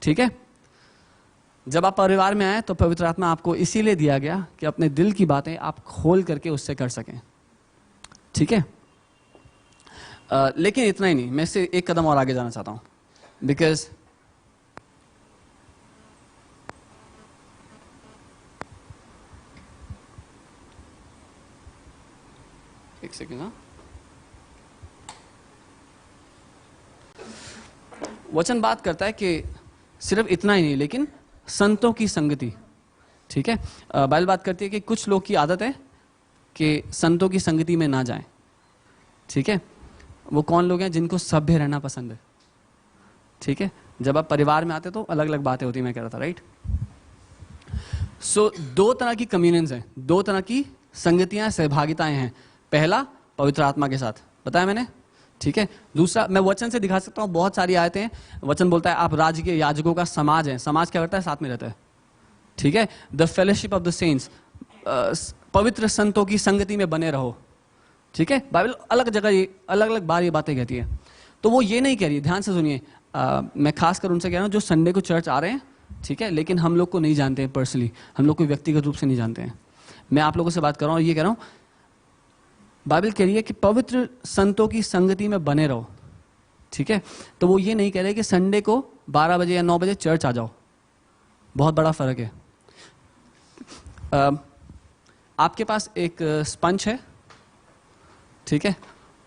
ठीक है, जब आप परिवार में आए तो पवित्र आत्मा आपको इसीलिए दिया गया कि अपने दिल की बातें आप खोल करके उससे कर सकें। ठीक है, लेकिन इतना ही नहीं, मैं इससे एक कदम और आगे जाना चाहता हूं, बिकॉज एक सेकेंड, हाँ, वचन बात करता है कि सिर्फ इतना ही नहीं, लेकिन संतों की संगति। ठीक है, बाइबल बात करती है कि कुछ लोग की आदत है कि संतों की संगति में ना जाएं। ठीक है, वो कौन लोग हैं? जिनको सभ्य रहना पसंद है। ठीक है, जब आप परिवार में आते तो अलग अलग बातें होती, मैं कह रहा था, राइट। सो दो तरह की कम्युनियंस हैं, दो तरह की संगतियां, सहभागिताएं हैं। पहला पवित्र आत्मा के साथ, बताया मैंने। ठीक है, दूसरा मैं वचन से दिखा सकता हूं, बहुत सारी आयतें हैं। वचन बोलता है आप राज्य के याजकों का समाज है। समाज क्या करता है? साथ में रहता है। ठीक है, the fellowship of the saints, पवित्र संतों की संगति में बने रहो। ठीक है, बाइबल अलग जगह अलग अलग बार ये बातें कहती है। तो वो ये नहीं कह रही, ध्यान से सुनिए, मैं खासकर उनसे कह रहा हूं जो संडे को चर्च आ रहे हैं। ठीक है, लेकिन हम लोग को नहीं जानते हैं पर्सनली, हम लोग को व्यक्तिगत रूप से नहीं जानते हैं। मैं आप लोगों से बात कर रहा हूं, ये कह रहा हूं, बाइबल कह रही है कि पवित्र संतों की संगति में बने रहो। ठीक है, तो वो ये नहीं कह रहे कि संडे को 12 बजे या 9 बजे चर्च आ जाओ। बहुत बड़ा फर्क है। आपके पास एक स्पंज है, ठीक है,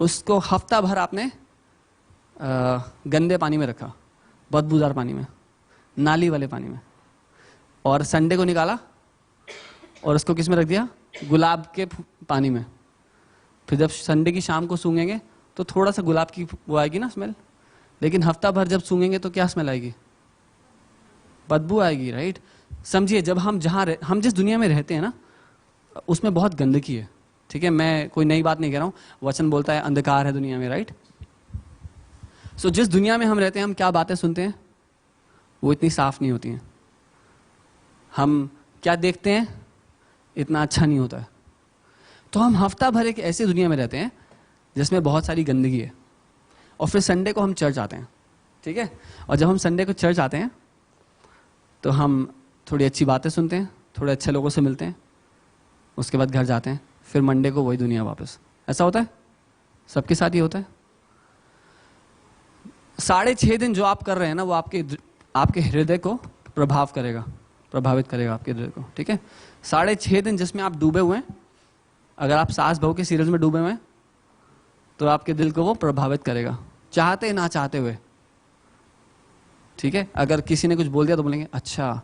उसको हफ्ता भर आपने गंदे पानी में रखा, बदबूदार पानी में, नाली वाले पानी में, और संडे को निकाला और उसको किस में रख दिया? गुलाब के पानी में। फिर जब संडे की शाम को सूंघेंगे तो थोड़ा सा गुलाब की वो आएगी ना स्मेल, लेकिन हफ्ता भर जब सूंघेंगे तो क्या स्मेल आएगी? बदबू आएगी, राइट। समझिए, जब हम हम जिस दुनिया में रहते हैं ना, उसमें बहुत गंदगी है। ठीक है, मैं कोई नई बात नहीं कह रहा हूं, वचन बोलता है अंधकार है दुनिया में, राइट। सो जिस दुनिया में हम रहते हैं, हम क्या बातें सुनते हैं वो इतनी साफ नहीं होती हैं। हम क्या देखते हैं इतना अच्छा नहीं होता है। तो हम हफ्ता भर एक ऐसी दुनिया में रहते हैं जिसमें बहुत सारी गंदगी है, और फिर संडे को हम चर्च आते हैं। ठीक है, और जब हम संडे को चर्च आते हैं तो हम थोड़ी अच्छी बातें सुनते हैं, थोड़े अच्छे लोगों से मिलते हैं, उसके बाद घर जाते हैं, फिर मंडे को वही दुनिया वापस। ऐसा होता है, सबके साथ ही होता है। 6.5 दिन जो आप कर रहे हैं ना, वो आपके हृदय को प्रभावित करेगा आपके हृदय को। ठीक है, 6.5 दिन जिसमें आप डूबे हुए हैं, अगर आप सास बहू के सीरियल में डूबे हुए हैं तो आपके दिल को वो प्रभावित करेगा, चाहते ना चाहते हुए। ठीक है, अगर किसी ने कुछ बोल दिया तो बोलेंगे अच्छा,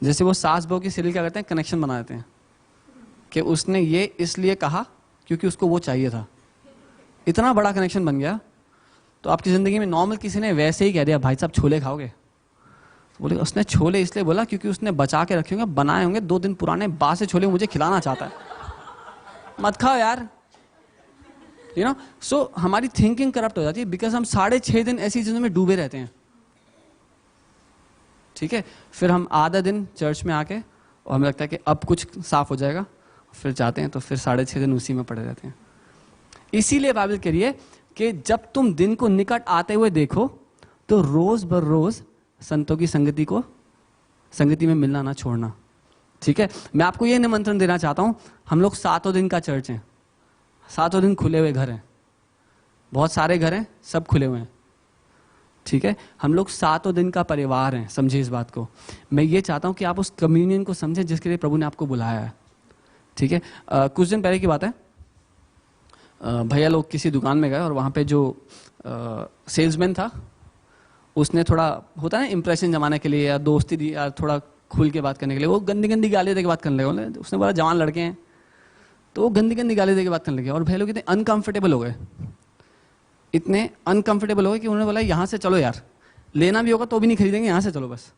जैसे वो सास बहू की सीरियल क्या करते हैं, कनेक्शन बना देते हैं कि उसने ये इसलिए कहा क्योंकि उसको वो चाहिए था। इतना बड़ा कनेक्शन बन गया। तो आपकी जिंदगी में नॉर्मल किसी ने वैसे ही कह दिया, भाई साहब छोले खाओगे, तो बोले उसने छोले इसलिए बोला क्योंकि उसने बचा के रखे होंगे, बनाए होंगे 2 दिन पुराने बासे छोले, मुझे खिलाना चाहता है। मत खाओ यार, यू नो। सो हमारी थिंकिंग करप्ट हो जाती है, बिकॉज हम 6.5 दिन ऐसी चीजों में डूबे रहते हैं। ठीक है, फिर हम आधा दिन चर्च में आके और हमें लगता है कि अब कुछ साफ हो जाएगा, फिर जाते हैं तो फिर 6.5 दिन उसी में पड़े रहते हैं। इसीलिए बाइबल कह रही है कि जब तुम दिन को निकट आते हुए देखो तो रोज बर रोज संतों की संगति में मिलना ना छोड़ना। ठीक है, मैं आपको ये निमंत्रण देना चाहता हूं, हम लोग 7 दिन का चर्च हैं, 7 दिन खुले हुए घर हैं, बहुत सारे घर हैं, सब खुले हुए हैं। ठीक है, हम लोग 7 दिन का परिवार हैं, समझिए इस बात को। मैं ये चाहता हूं कि आप उस कम्युनियन को समझें जिसके लिए प्रभु ने आपको बुलाया है। ठीक है, कुछ दिन पहले की बात है, भैया लोग किसी दुकान में गए और वहाँ पे जो सेल्समैन था, उसने थोड़ा होता है ना इंप्रेशन जमाने के लिए या दोस्ती दी या थोड़ा खुल के बात करने के लिए, वो गंदी गंदी गाली दे के बात करने लगे। उसने बोला जवान लड़के हैं, तो वो गंदी गंदी गाली दे के बात करने लगे, और भैया लोग इतने अनकंफर्टेबल हो गए, इतने अनकंफर्टेबल हो गए कि उन्होंने बोला यहाँ से चलो यार, लेना भी होगा तो भी नहीं खरीदेंगे, यहाँ से चलो बस।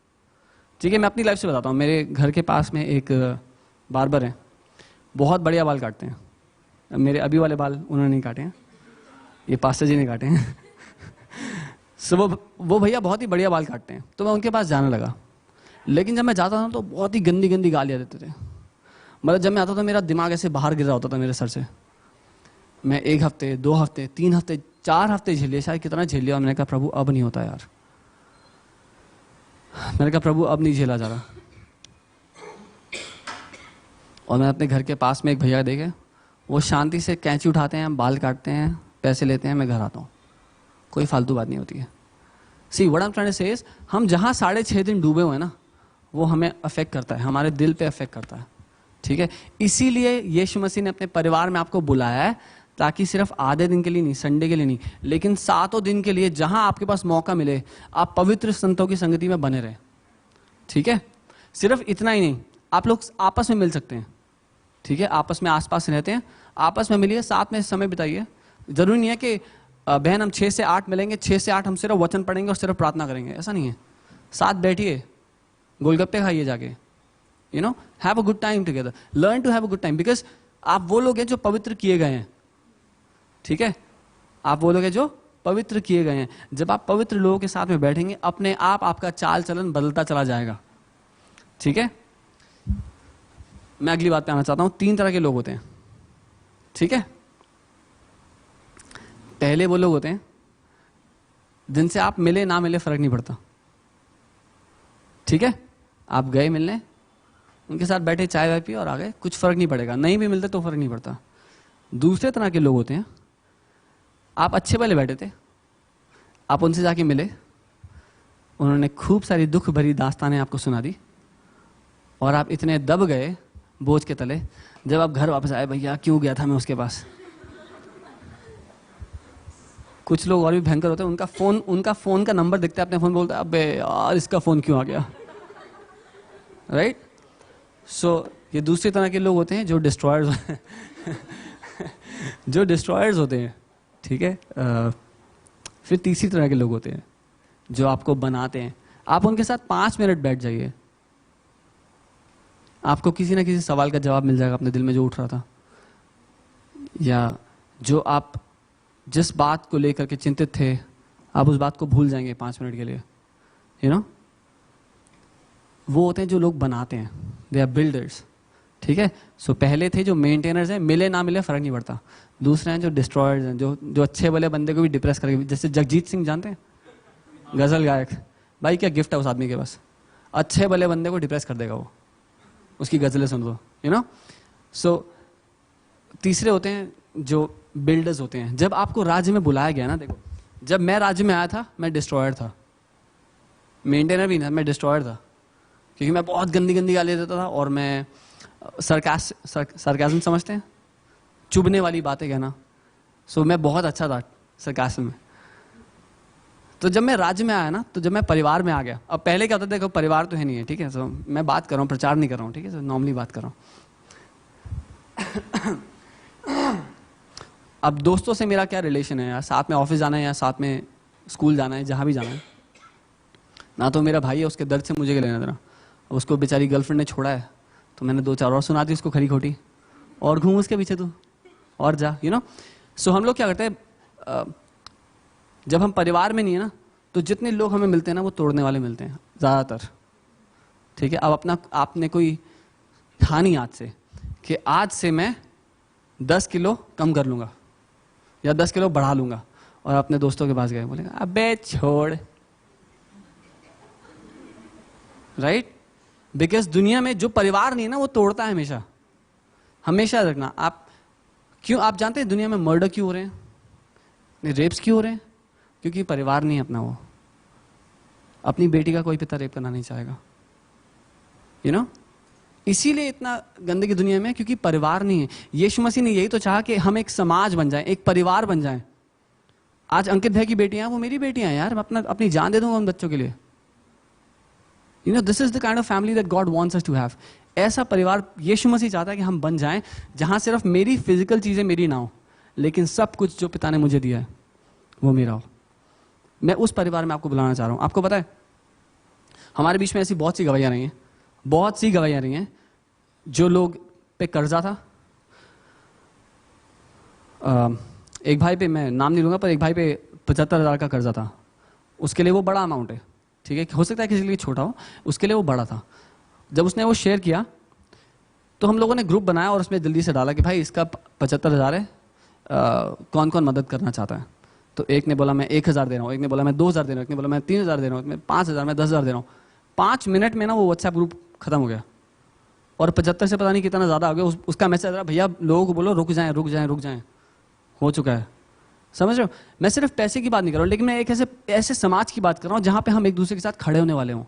ठीक है, मैं अपनी लाइफ से बताता हूँ। मेरे घर के पास में एक बार्बर है, बहुत बढ़िया बाल काटते हैं। मेरे अभी वाले बाल उन्होंने नहीं काटे हैं, ये पास्टर जी ने काटे हैं। सो वो भैया बहुत ही बढ़िया बाल काटते हैं, तो मैं उनके पास जाने लगा। लेकिन जब मैं जाता था तो बहुत ही गंदी गंदी गालियाँ देते थे, मतलब जब मैं आता था मेरा दिमाग ऐसे बाहर गिर रहा होता था मेरे सर से। मैं 1 हफ्ते, 2 हफ्ते, 3 हफ्ते, 4 हफ्ते झेलिए, शायद कितना झेल लिया। मैंने कहा प्रभु अब नहीं होता यार, मैंने कहा प्रभु अब नहीं झेला जा रहा। और मैं अपने घर के पास में एक भैया देखे, वो शांति से कैंची उठाते हैं, बाल काटते हैं, पैसे लेते हैं, मैं घर आता हूँ, कोई फालतू बात नहीं होती है। See what I am trying to say is, हम जहाँ 6.5 दिन डूबे हुए हैं ना, वो हमें अफेक्ट करता है, हमारे दिल पे अफेक्ट करता है, ठीक है। इसीलिए यीशु मसीह ने अपने परिवार में आपको बुलाया है, ताकि सिर्फ आधे दिन के लिए नहीं, संडे के लिए नहीं, लेकिन 7 दिन के लिए जहां आपके पास मौका मिले आप पवित्र संतों की संगति में बने रहें, ठीक है। सिर्फ इतना ही नहीं, आप लोग आपस में मिल सकते हैं, ठीक है। आपस में आसपास रहते हैं, आपस में मिलिए, साथ में समय बिताइए। जरूरी नहीं है कि बहन हम 6 से 8 मिलेंगे, 6 से 8 हम सिर्फ वचन पढ़ेंगे और सिर्फ प्रार्थना करेंगे, ऐसा नहीं है। साथ बैठिए, गोलगप्पे खाइए जाके, you know, have a good time together, learn to have a good time, because आप वो लोग हैं जो पवित्र किए गए हैं, ठीक है। आप वो लोग हैं जो पवित्र किए गए हैं। जब आप पवित्र लोगों के साथ में बैठेंगे, अपने आप आपका चाल चलन बदलता चला जाएगा, ठीक है। मैं अगली बात पे आना चाहता हूं। 3 तरह के लोग होते हैं, ठीक है। पहले वो लोग होते हैं जिनसे आप मिले ना मिले फर्क नहीं पड़ता, ठीक है। आप गए मिलने, उनके साथ बैठे, चाय वाय पी और आ गए, कुछ फर्क नहीं पड़ेगा। नहीं भी मिलते तो फर्क नहीं पड़ता। दूसरे तरह के लोग होते हैं, आप अच्छे वाले बैठे थे, आप उनसे जाके मिले, उन्होंने खूब सारी दुख भरी दास्तानें आपको सुना दी, और आप इतने दब गए बोझ के तले, जब आप घर वापस आए, भैया क्यों गया था मैं उसके पास। कुछ लोग और भी भयंकर होते हैं, उनका फोन का नंबर दिखता है, अपने फोन बोलता है अबे यार इसका फोन क्यों आ गया, राइट। सो ये दूसरी तरह के लोग होते हैं जो डिस्ट्रॉयर्स जो डिस्ट्रॉयर्स होते हैं, ठीक है। फिर तीसरी तरह के लोग होते हैं जो आपको बनाते हैं। आप उनके साथ 5 मिनट बैठ जाइए, आपको किसी ना किसी सवाल का जवाब मिल जाएगा अपने दिल में जो उठ रहा था, या जो आप जिस बात को लेकर के चिंतित थे, आप उस बात को भूल जाएंगे 5 मिनट के लिए, यू नो। वो होते हैं जो लोग बनाते हैं, दे आर बिल्डर्स, ठीक है। सो पहले थे जो मेंटेनर्स हैं, मिले ना मिले फर्क नहीं पड़ता। दूसरे हैं जो डिस्ट्रॉयर्स हैं, जो अच्छे वाले बंदे को भी डिप्रेस करके, जैसे जगजीत सिंह जानते हैं, गजल गायक, भाई क्या गिफ्ट है उस आदमी के पास, अच्छे वाले बंदे को डिप्रेस कर देगा वो, उसकी गजलें सुन लो, यू नो। सो तीसरे होते हैं जो बिल्डर्स होते हैं। जब आपको राज्य में बुलाया गया ना, देखो जब मैं राज्य में आया था मैं डिस्ट्रॉयर था, मेंटेनर भी नहीं, मैं डिस्ट्रॉयर था, क्योंकि मैं बहुत गंदी गंदी गाली देता था, और मैं सरकाज़म समझते हैं, चुभने वाली बातें कहना। सो मैं बहुत अच्छा था सरकाज़म में। तो जब मैं राज्य में आया ना, तो जब मैं परिवार में आ गया, अब पहले क्या होता था, देखो परिवार तो है नहीं है, ठीक है। सो मैं बात कर रहा हूँ, प्रचार नहीं कर रहा हूँ, ठीक है। सो नॉर्मली बात कर रहा हूँ। अब दोस्तों से मेरा क्या रिलेशन है यार, साथ में ऑफिस जाना है या साथ में स्कूल जाना है, जहाँ भी जाना है ना, तो मेरा भाई है, उसके दर्द से मुझे क्या लेना देना। उसको बेचारी गर्लफ्रेंड ने छोड़ा है, तो मैंने 2-4 और सुना दी उसको खरी खोटी, और घूम उसके पीछे तू और जा, यू नो। सो हम लोग क्या करते हैं, जब हम परिवार में नहीं है ना, तो जितने लोग हमें मिलते हैं ना, वो तोड़ने वाले मिलते हैं ज़्यादातर, ठीक है। अब आपने कोई ठानी आज से कि आज से मैं 10 किलो कम कर लूँगा या 10 किलो बढ़ा लूँगा, और अपने दोस्तों के पास गए, बोलेगा अबे छोड़, राइट। बिकॉज दुनिया में जो परिवार नहीं है ना, वो तोड़ता है हमेशा। हमेशा रखना आप, क्यों आप जानते हैं दुनिया में मर्डर क्यों हो रहे हैं, रेप्स क्यों हो रहे हैं, क्योंकि परिवार नहीं है अपना। वो अपनी बेटी का कोई पिता रेप करना नहीं चाहेगा, यू नो। इसीलिए इतना गंदगी दुनिया में, क्योंकि परिवार नहीं है। यीशु मसीह ने यही तो चाहा कि हम एक समाज बन जाएं, एक परिवार बन जाएं। आज अंकित भाई की बेटियां, वो मेरी बेटियां हैं यार, मैं अपनी जान दे दूंगा उन बच्चों के लिए, you know. This is the kind of family that God wants us to have. ऐसा परिवार यीशु मसीह चाहता है कि हम बन जाएं, जहां सिर्फ मेरी फिजिकल चीजें मेरी ना हो, लेकिन सब कुछ जो पिता ने मुझे दिया है वो मेरा हो। मैं उस परिवार में आपको बुलाना चाह रहा हूं। आपको पता है हमारे बीच में ऐसी बहुत सी गवाहियां रही हैं, बहुत सी गवाहियां रही हैं, जो लोग पे कर्जा था। एक भाई पे, मैं नाम नहीं लूंगा, पर एक भाई पे 75,000 का कर्जा था। उसके लिए वो बड़ा अमाउंट है, ठीक है। हो सकता है किसी के लिए छोटा हो, उसके लिए वो बड़ा था। जब उसने वो शेयर किया, तो हम लोगों ने ग्रुप बनाया और उसमें जल्दी से डाला कि भाई इसका 75,000 है, कौन कौन मदद करना चाहता है। तो एक ने बोला मैं 1,000 दे रहा हूँ, एक ने बोला मैं 2,000 दे रहा हूँ, एक ने बोला मैं 3,000 दे रहा हूँ, मैं 5,000, मैं 10,000 दे रहा हूँ। 5 मिनट में ना वो व्हाट्सएप ग्रुप खत्म हो गया और 75 से पता नहीं कितना ज़्यादा आ गया। उसका मैसेज आ रहा, भैया लोगों को बोलो रुक जाएं रुक जाएं रुक जाएं, हो चुका है। समझ रहे हो, मैं सिर्फ पैसे की बात नहीं कर रहा हूँ, लेकिन मैं एक ऐसे समाज की बात कर रहा हूँ जहाँ पे हम एक दूसरे के साथ खड़े होने वाले हों।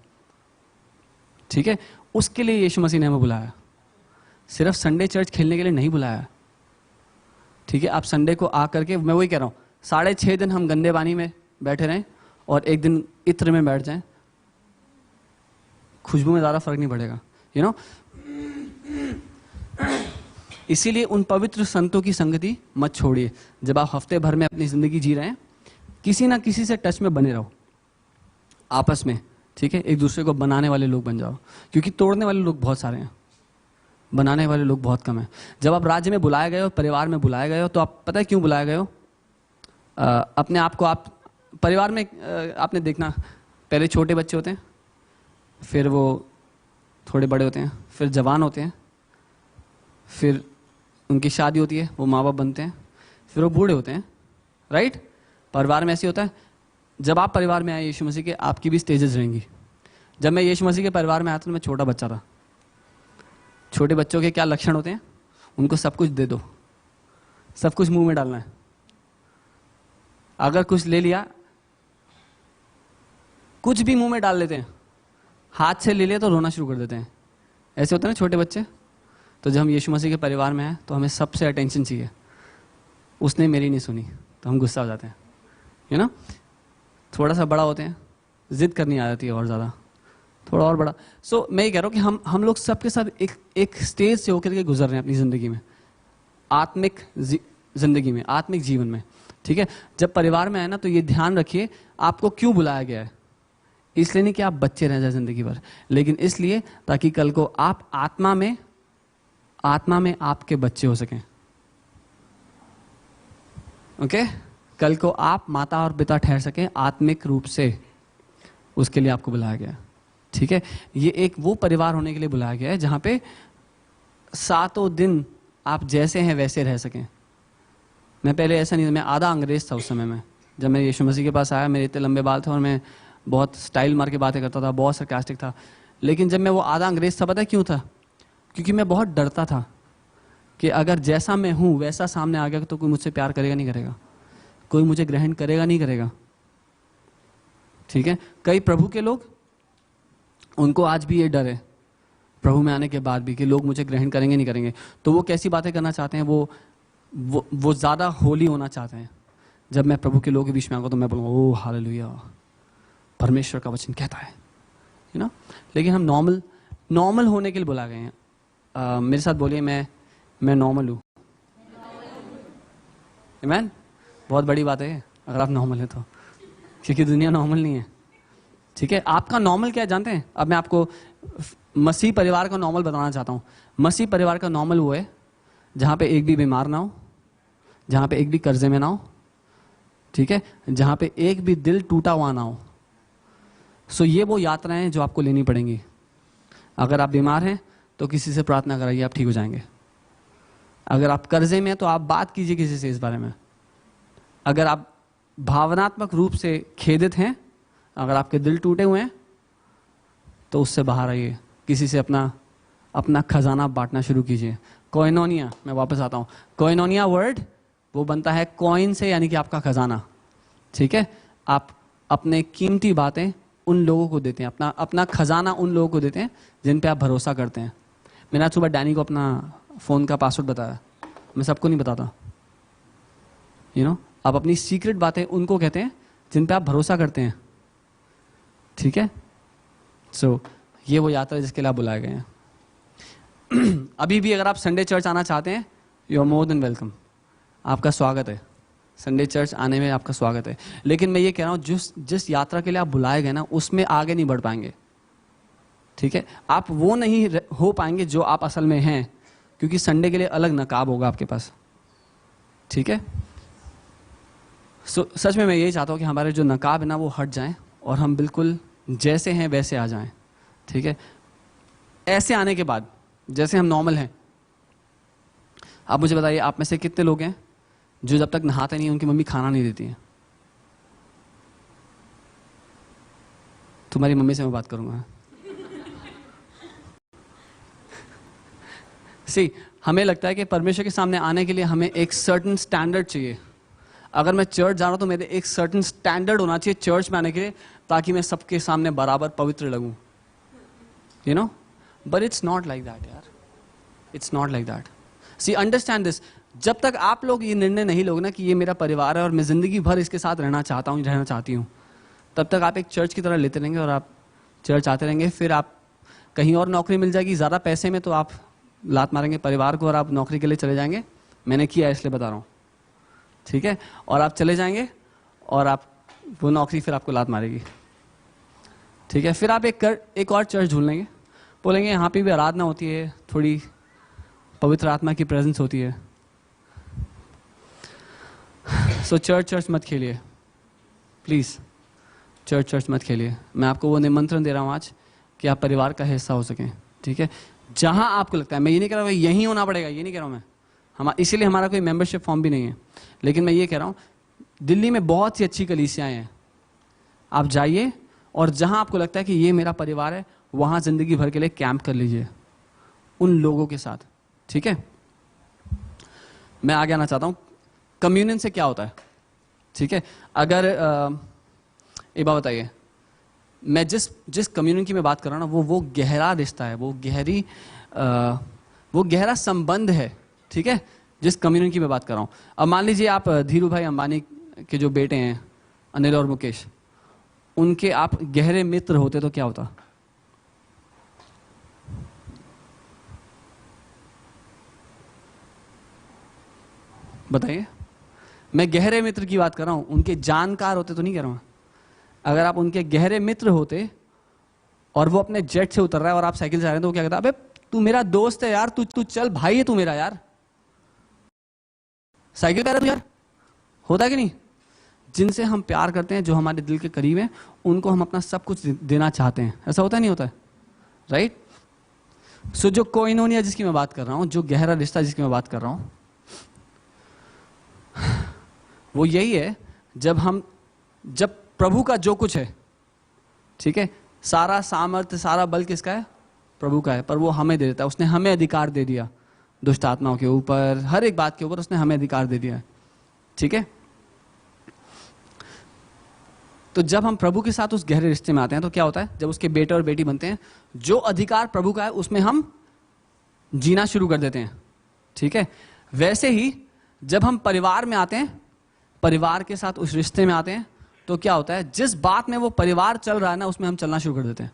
ठीक है, उसके लिए यीशु मसीह ने हमें बुलाया, सिर्फ संडे चर्च खेलने के लिए नहीं बुलाया। ठीक है, आप संडे को आकर के, मैं वही कह रहा हूँ, 6.5 दिन हम गंदे पानी में बैठे रहें और एक दिन इत्र में बैठ जाएं, खुशबू में ज़्यादा फर्क नहीं पड़ेगा, यू नो। इसीलिए उन पवित्र संतों की संगति मत छोड़िए। जब आप हफ्ते भर में अपनी ज़िंदगी जी रहे हैं, किसी ना किसी से टच में बने रहो आपस में। ठीक है, एक दूसरे को बनाने वाले लोग बन जाओ, क्योंकि तोड़ने वाले लोग बहुत सारे हैं, बनाने वाले लोग बहुत कम हैं। जब आप राज्य में बुलाए गए हो, परिवार में बुलाए गए हो, तो आप पता है क्यों बुलाए गए हो? अपने आप को आप परिवार में आपने देखना, पहले छोटे बच्चे होते हैं, फिर वो थोड़े बड़े होते हैं, फिर जवान होते हैं, फिर उनकी शादी होती है, वो माँ बाप बनते हैं, फिर वो बूढ़े होते हैं। राइट, परिवार में ऐसे होता है। जब आप परिवार में आए यीशु मसीह के, आपकी भी स्टेजेस रहेंगी। जब मैं यीशु मसीह के परिवार में आया था तो मैं छोटा बच्चा था। छोटे बच्चों के क्या लक्षण होते हैं? उनको सब कुछ दे दो, सब कुछ मुंह में डालना है। अगर कुछ ले लिया, कुछ भी मुंह में डाल लेते हैं, हाथ से ले लिया तो रोना शुरू कर देते हैं। ऐसे होते हैं ना छोटे बच्चे। तो जब हम यीशु मसीह के परिवार में हैं तो हमें सबसे अटेंशन चाहिए। उसने मेरी नहीं सुनी तो हम गुस्सा हो जाते हैं, यू नो। थोड़ा सा बड़ा होते हैं, जिद करनी आ जाती है और ज़्यादा, थोड़ा और बड़ा। सो मैं ये कह रहा हूँ कि हम लोग सबके सब एक स्टेज से होकर के गुजर रहे हैं अपनी ज़िंदगी में, आत्मिक ज़िंदगी में, आत्मिक जीवन में। ठीक है, जब परिवार में आए ना तो ये ध्यान रखिए आपको क्यों बुलाया गया है। इसलिए नहीं कि आप बच्चे रह जाए ज़िंदगी भर, लेकिन इसलिए ताकि कल को आप आत्मा में आपके बच्चे हो सकें। ओके, कल को आप माता और पिता ठहर सकें आत्मिक रूप से, उसके लिए आपको बुलाया गया। ठीक है, ये एक वो परिवार होने के लिए बुलाया गया है जहां पे 7 दिन आप जैसे हैं वैसे रह सकें। मैं पहले ऐसा नहीं था, मैं आधा अंग्रेज था उस समय में। जब मैं यीशु मसीह के पास आया, मेरे इतने लंबे बाल थे और मैं बहुत स्टाइल मार के बातें करता था, बहुत सरकास्टिक था। लेकिन जब मैं वो आधा अंग्रेज था, पता है क्यों था? क्योंकि मैं बहुत डरता था कि अगर जैसा मैं हूं वैसा सामने आ गया तो कोई मुझसे प्यार करेगा नहीं करेगा, कोई मुझे ग्रहण करेगा नहीं करेगा। ठीक है, कई प्रभु के लोग, उनको आज भी ये डर है प्रभु में आने के बाद भी कि लोग मुझे ग्रहण करेंगे नहीं करेंगे। तो वो कैसी बातें करना चाहते हैं, वो ज़्यादा होली होना चाहते हैं। जब मैं प्रभु के लोगों के बीच में आऊँगा तो मैं बोलूँगा ओह हालेलुया, परमेश्वर का वचन कहता है, यू नो। लेकिन हम नॉर्मल होने के लिए बुला गए हैं। मेरे साथ बोलिए, मैं नॉर्मल हूँ। आमीन। बहुत बड़ी बात है अगर आप नॉर्मल हैं तो, क्योंकि दुनिया नॉर्मल नहीं है। ठीक है, आपका नॉर्मल क्या है जानते हैं? अब मैं आपको मसीह परिवार का नॉर्मल बताना चाहता हूँ। मसीह परिवार का नॉर्मल वो है जहाँ पे एक भी बीमार ना हो, जहाँ पे एक भी कर्जे में ना हो, ठीक है, जहाँ पे एक भी दिल टूटा हुआ ना हो। सो ये वो यात्राएं हैं जो आपको लेनी पड़ेंगी। अगर आप बीमार हैं तो किसी से प्रार्थना कराइए, आप ठीक हो जाएंगे। अगर आप कर्जे में हैं तो आप बात कीजिए किसी से इस बारे में। अगर आप भावनात्मक रूप से खेदित हैं, अगर आपके दिल टूटे हुए हैं, तो उससे बाहर आइए, किसी से अपना खजाना बांटना शुरू कीजिए। कोइनोनिया, मैं वापस आता हूँ, कोइनोनिया वर्ड वो बनता है कॉइन से, यानी कि आपका खजाना। ठीक है, आप अपने कीमती बातें उन लोगों को देते हैं, अपना खजाना उन लोगों को देते हैं जिन पे आप भरोसा करते हैं। मैंने आज सुबह डैनी को अपना फ़ोन का पासवर्ड बताया, मैं सबको नहीं बताता, यू नो। आप अपनी सीक्रेट बातें उनको कहते हैं जिन पे आप भरोसा करते हैं। ठीक है, सो ये वो यात्रा जिसके लिए आप बुलाए गए हैं। अभी भी अगर आप संडे चर्च आना चाहते हैं, you are more than welcome, आपका स्वागत है। संडे चर्च आने में आपका स्वागत है। लेकिन मैं ये कह रहा हूँ, जिस यात्रा के लिए आप बुलाए गए ना, उसमें आगे नहीं बढ़ पाएंगे। ठीक है, आप वो नहीं हो पाएंगे जो आप असल में हैं, क्योंकि संडे के लिए अलग नकाब होगा आपके पास। ठीक है, सच में मैं यही चाहता हूँ कि हमारे जो नकाब है ना वो हट जाएं और हम बिल्कुल जैसे हैं वैसे आ जाएं। ठीक है, ऐसे आने के बाद जैसे हम नॉर्मल हैं आप मुझे बताइए, आप में से कितने लोग हैं जो जब तक नहाते नहीं उनकी मम्मी खाना नहीं देती है? तुम्हारी मम्मी से मैं बात करूंगा। सी, हमें लगता है कि परमेश्वर के सामने आने के लिए हमें एक सर्टेन स्टैंडर्ड चाहिए। अगर मैं चर्च जा रहा हूं तो मेरे एक सर्टेन स्टैंडर्ड होना चाहिए चर्च में आने के लिए, ताकि मैं सबके सामने बराबर पवित्र लगूं, you know. But it's not like that यार, it's not like that. See, understand this, जब तक आप लोग ये निर्णय नहीं लोगे ना कि ये मेरा परिवार है और मैं जिंदगी भर इसके साथ रहना चाहता हूँ, रहना चाहती हूँ, तब तक आप एक चर्च की तरह लेते रहेंगे और आप चर्च आते रहेंगे। फिर आप कहीं और नौकरी मिल जाएगी ज़्यादा पैसे में, तो आप लात मारेंगे परिवार को और आप नौकरी के लिए चले जाएंगे। मैंने किया इसलिए बता रहा हूँ, ठीक है। और आप चले जाएंगे और आप वो नौकरी फिर आपको लात मारेगी, ठीक है। फिर आप एक और चर्च ढूंढ लेंगे, बोलेंगे यहाँ पे भी आराधना होती है, थोड़ी पवित्र आत्मा की प्रेजेंस होती है। सो चर्च मत खेलिए प्लीज़, चर्च मत खेलिए। मैं आपको वो निमंत्रण दे रहा हूँ आज कि आप परिवार का हिस्सा हो सकें, ठीक है। जहाँ आपको लगता है, मैं ये नहीं कह रहा हूँ यहीं होना पड़ेगा, ये नहीं कह रहा हूँ मैं, इसीलिए हमारा कोई मेंबरशिप फॉर्म भी नहीं है। लेकिन मैं ये कह रहा हूँ, दिल्ली में बहुत सी अच्छी कलीसियाएँ हैं, आप जाइए और जहाँ आपको लगता है कि ये मेरा परिवार है, वहाँ ज़िंदगी भर के लिए कैंप कर लीजिए उन लोगों के साथ, ठीक है। मैं आगे आना चाहता हूँ, कम्युनियन से क्या होता है, ठीक है। अगर एक बात बताइए, मैं जिस कम्युनियन की मैं बात कर रहा हूँ ना, वो गहरा रिश्ता है, वो गहरा संबंध है, ठीक है, जिस कम्युनियन की मैं बात कर रहा हूँ। अब मान लीजिए आप धीरू भाई अंबानी के जो बेटे हैं अनिल और मुकेश, उनके आप गहरे मित्र होते तो क्या होता? बताइए। मैं गहरे मित्र की बात कर रहा हूं, उनके जानकार होते तो नहीं कह रहा हूं। अगर आप उनके गहरे मित्र होते और वो अपने जेट से उतर रहा है और आप साइकिल से आ रहे हैं, तो वो क्या कहता? अबे तू मेरा दोस्त है यार, तू चल, भाई है तू मेरा यार, साइकिल पे आ रहा है तू यार। होता है कि नहीं? जिनसे हम प्यार करते हैं, जो हमारे दिल के करीब हैं, उनको हम अपना सब कुछ देना चाहते हैं। ऐसा होता है नहीं होता है? राइट। सो जो कोइनोनिया जिसकी मैं बात कर रहा हूं, जो गहरा रिश्ता जिसकी मैं बात कर रहा हूं, वो यही है जब प्रभु का जो कुछ है, ठीक है, सारा सामर्थ्य सारा बल किसका है? प्रभु का है, पर वो हमें दे देता है। उसने हमें अधिकार दे दिया दुष्ट आत्माओं के ऊपर, हर एक बात के ऊपर उसने हमें अधिकार दे दिया है, ठीक है। तो जब हम प्रभु के साथ उस गहरे रिश्ते में आते हैं तो क्या होता है? जब उसके बेटे और बेटी बनते हैं, जो अधिकार प्रभु का है उसमें हम जीना शुरू कर देते हैं, ठीक है। वैसे ही जब हम परिवार में आते हैं, परिवार के साथ उस रिश्ते में आते हैं, तो क्या होता है? जिस बात में वो परिवार चल रहा है ना, उसमें हम चलना शुरू कर देते हैं,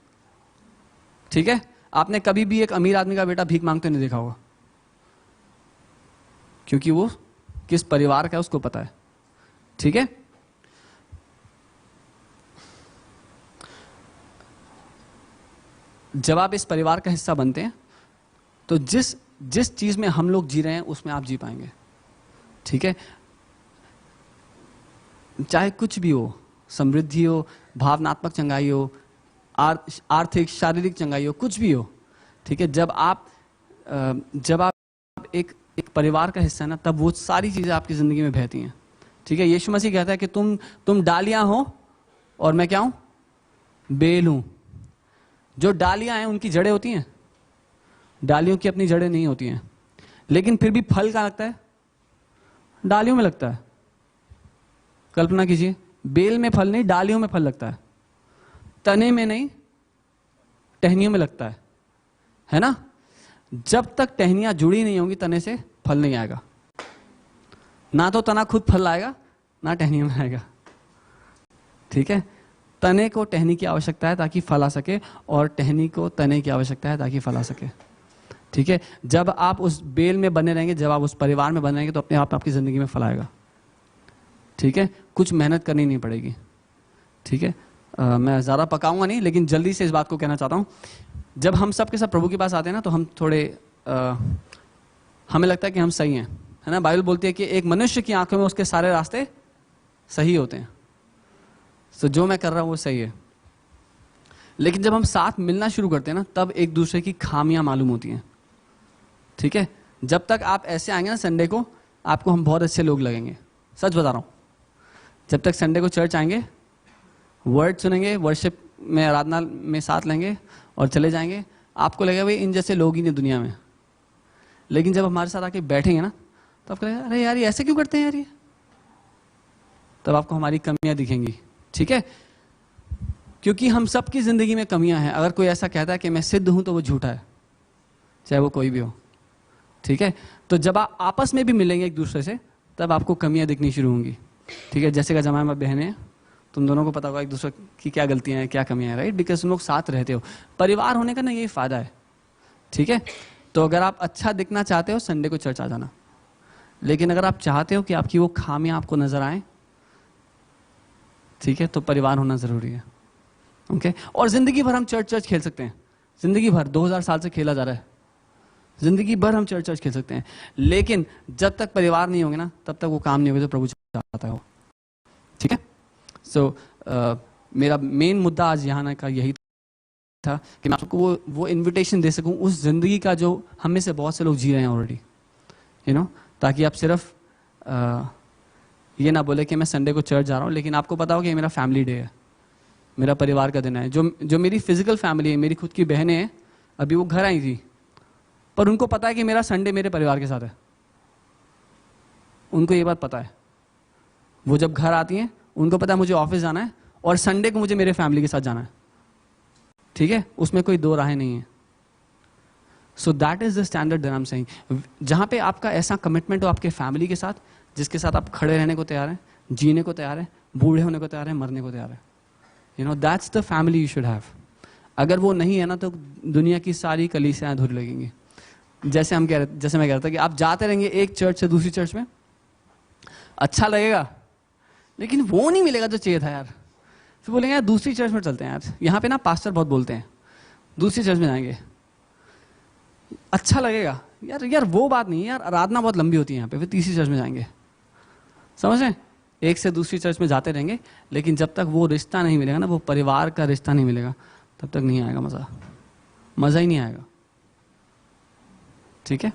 ठीक है। आपने कभी भी एक अमीर आदमी का बेटा भीख मांगते नहीं देखा होगा, क्योंकि वो किस परिवार का है उसको पता है, ठीक है। जब आप इस परिवार का हिस्सा बनते हैं, तो जिस चीज में हम लोग जी रहे हैं उसमें आप जी पाएंगे, ठीक है। चाहे कुछ भी हो, समृद्धि हो, भावनात्मक चंगाई हो, आर्थिक शारीरिक चंगाई हो, कुछ भी हो, ठीक है। जब आप एक परिवार का हिस्सा है ना, तब वो सारी चीजें आपकी जिंदगी में बहती हैं, ठीक है। यीशु मसीह कहता है कि तुम डालियां हो और मैं क्या हूं? बेल हूं। जो डालियां हैं उनकी जड़ें होती हैं, डालियों की अपनी जड़ें नहीं होती हैं, लेकिन फिर भी फल कहां लगता है? डालियों में लगता है। कल्पना कीजिए, बेल में फल नहीं, डालियों में फल लगता है, तने में नहीं, टहनियों में लगता है ना। जब तक टहनियां जुड़ी नहीं होंगी तने से, फल नहीं आएगा। ना तो तना खुद फल लाएगा, ना टहनियों में आएगा, ठीक है। तने को टहनी की आवश्यकता है ताकि फल आ सके, और टहनी को तने की आवश्यकता है ताकि फल आ सके, ठीक है। जब आप उस बेल में बने रहेंगे, जब आप उस परिवार में बने रहेंगे, तो अपने आप आपकी जिंदगी में फल आएगा, ठीक है। कुछ मेहनत करनी नहीं पड़ेगी, ठीक है। मैं ज़्यादा पकाऊंगा नहीं, लेकिन जल्दी से इस बात को कहना चाहता हूँ। जब हम सब के सब प्रभु के पास आते हैं ना, तो हम थोड़े हमें लगता है कि हम सही हैं, है ना। बाइबल बोलती है कि एक मनुष्य की आंखों में उसके सारे रास्ते सही होते हैं। तो जो मैं कर रहा हूँ वो सही है, लेकिन जब हम साथ मिलना शुरू करते हैं ना, तब एक दूसरे की खामियां मालूम होती हैं, ठीक है। जब तक आप ऐसे आएंगे ना संडे को, आपको हम बहुत अच्छे लोग लगेंगे, सच बता रहा हूँ। जब तक संडे को चर्च आएंगे, वर्ड सुनेंगे, वर्शिप में आराधना में साथ लेंगे और चले जाएंगे, आपको लगेगा भाई इन जैसे लोग ही नहीं दुनिया में। लेकिन जब हमारे साथ आके बैठेंगे ना, तो आपको लगेगा अरे यार ये ऐसे क्यों करते हैं यार ये, तब आपको हमारी कमियां दिखेंगी, ठीक है? क्योंकि हम सबकी जिंदगी में कमियां हैं। अगर कोई ऐसा कहता है कि मैं सिद्ध हूं तो वो झूठा है, चाहे वो कोई भी हो, ठीक है? तो जब आप आपस में भी मिलेंगे एक दूसरे से, तब आपको कमियां दिखनी शुरू होंगी, ठीक है? जैसे का जमाना में बहनें हैं, तुम दोनों को पता होगा एक दूसरे की क्या गलतियां हैं, क्या कमियां हैं, राइट? बिकॉज तुम लोग साथ रहते हो। परिवार होने का ना यही फायदा है, ठीक है? तो अगर आप अच्छा दिखना चाहते हो, संडे को चर्च आ जाना। लेकिन अगर आप चाहते हो कि आपकी वो खामियां आपको नजर आए, ठीक है, तो परिवार होना जरूरी है, ओके? और जिंदगी भर हम चर्च चर्च खेल सकते हैं, जिंदगी भर 2000 साल से खेला जा रहा है, जिंदगी भर हम चर्च चर्च खेल सकते हैं। लेकिन जब तक परिवार नहीं होंगे ना, तब तक वो काम नहीं होगा जो प्रभु चाहता है, ठीक है? सो मेरा मेन मुद्दा आज यहाँ का यही था कि मैं आपको वो इनविटेशन दे सकूं उस जिंदगी का जो हम में से बहुत से लोग जी रहे हैं ऑलरेडी, यू नो, ताकि आप सिर्फ ये ना बोले कि मैं संडे को चर्च जा रहा हूँ, लेकिन आपको पता हो कि ये मेरा फैमिली डे है, मेरा परिवार का दिन है। जो मेरी फिजिकल फैमिली है, मेरी खुद की बहनें हैं, अभी वो घर आई थी, पर उनको पता है कि मेरा संडे मेरे परिवार के साथ है, उनको ये बात पता है। वो जब घर आती हैं, उनको पता है मुझे ऑफिस जाना है और संडे को मुझे मेरे फैमिली के साथ जाना है, ठीक है? उसमें कोई दो राहें नहीं है। So that is the standard that I am saying. जहां पे आपका ऐसा कमिटमेंट हो आपके फैमिली के साथ, जिसके साथ आप खड़े रहने को तैयार हैं, जीने को तैयार हैं, बूढ़े होने को तैयार हैं, मरने को तैयार हैं, you know, that's the family you should have. अगर वो नहीं है ना, तो दुनिया की सारी कलीसियां अधूरी लगेंगी। जैसे मैं कह रहा था कि आप जाते रहेंगे एक चर्च से दूसरी चर्च में, अच्छा लगेगा, लेकिन वो नहीं मिलेगा जो चाहिए था यार। फिर बोलेंगे यार दूसरी चर्च में चलते हैं यार, यहाँ पे ना पास्टर बहुत बोलते हैं, दूसरी चर्च में जाएंगे, अच्छा लगेगा यार। यार वो बात नहीं है यार, आराधना बहुत लंबी होती है यहाँ पे, फिर तीसरी चर्च में जाएंगे, समझ रहे? एक से दूसरी चर्च में जाते रहेंगे, लेकिन जब तक वो रिश्ता नहीं मिलेगा ना, वो परिवार का रिश्ता नहीं मिलेगा, तब तक नहीं आएगा मजा ही नहीं आएगा, ठीक है?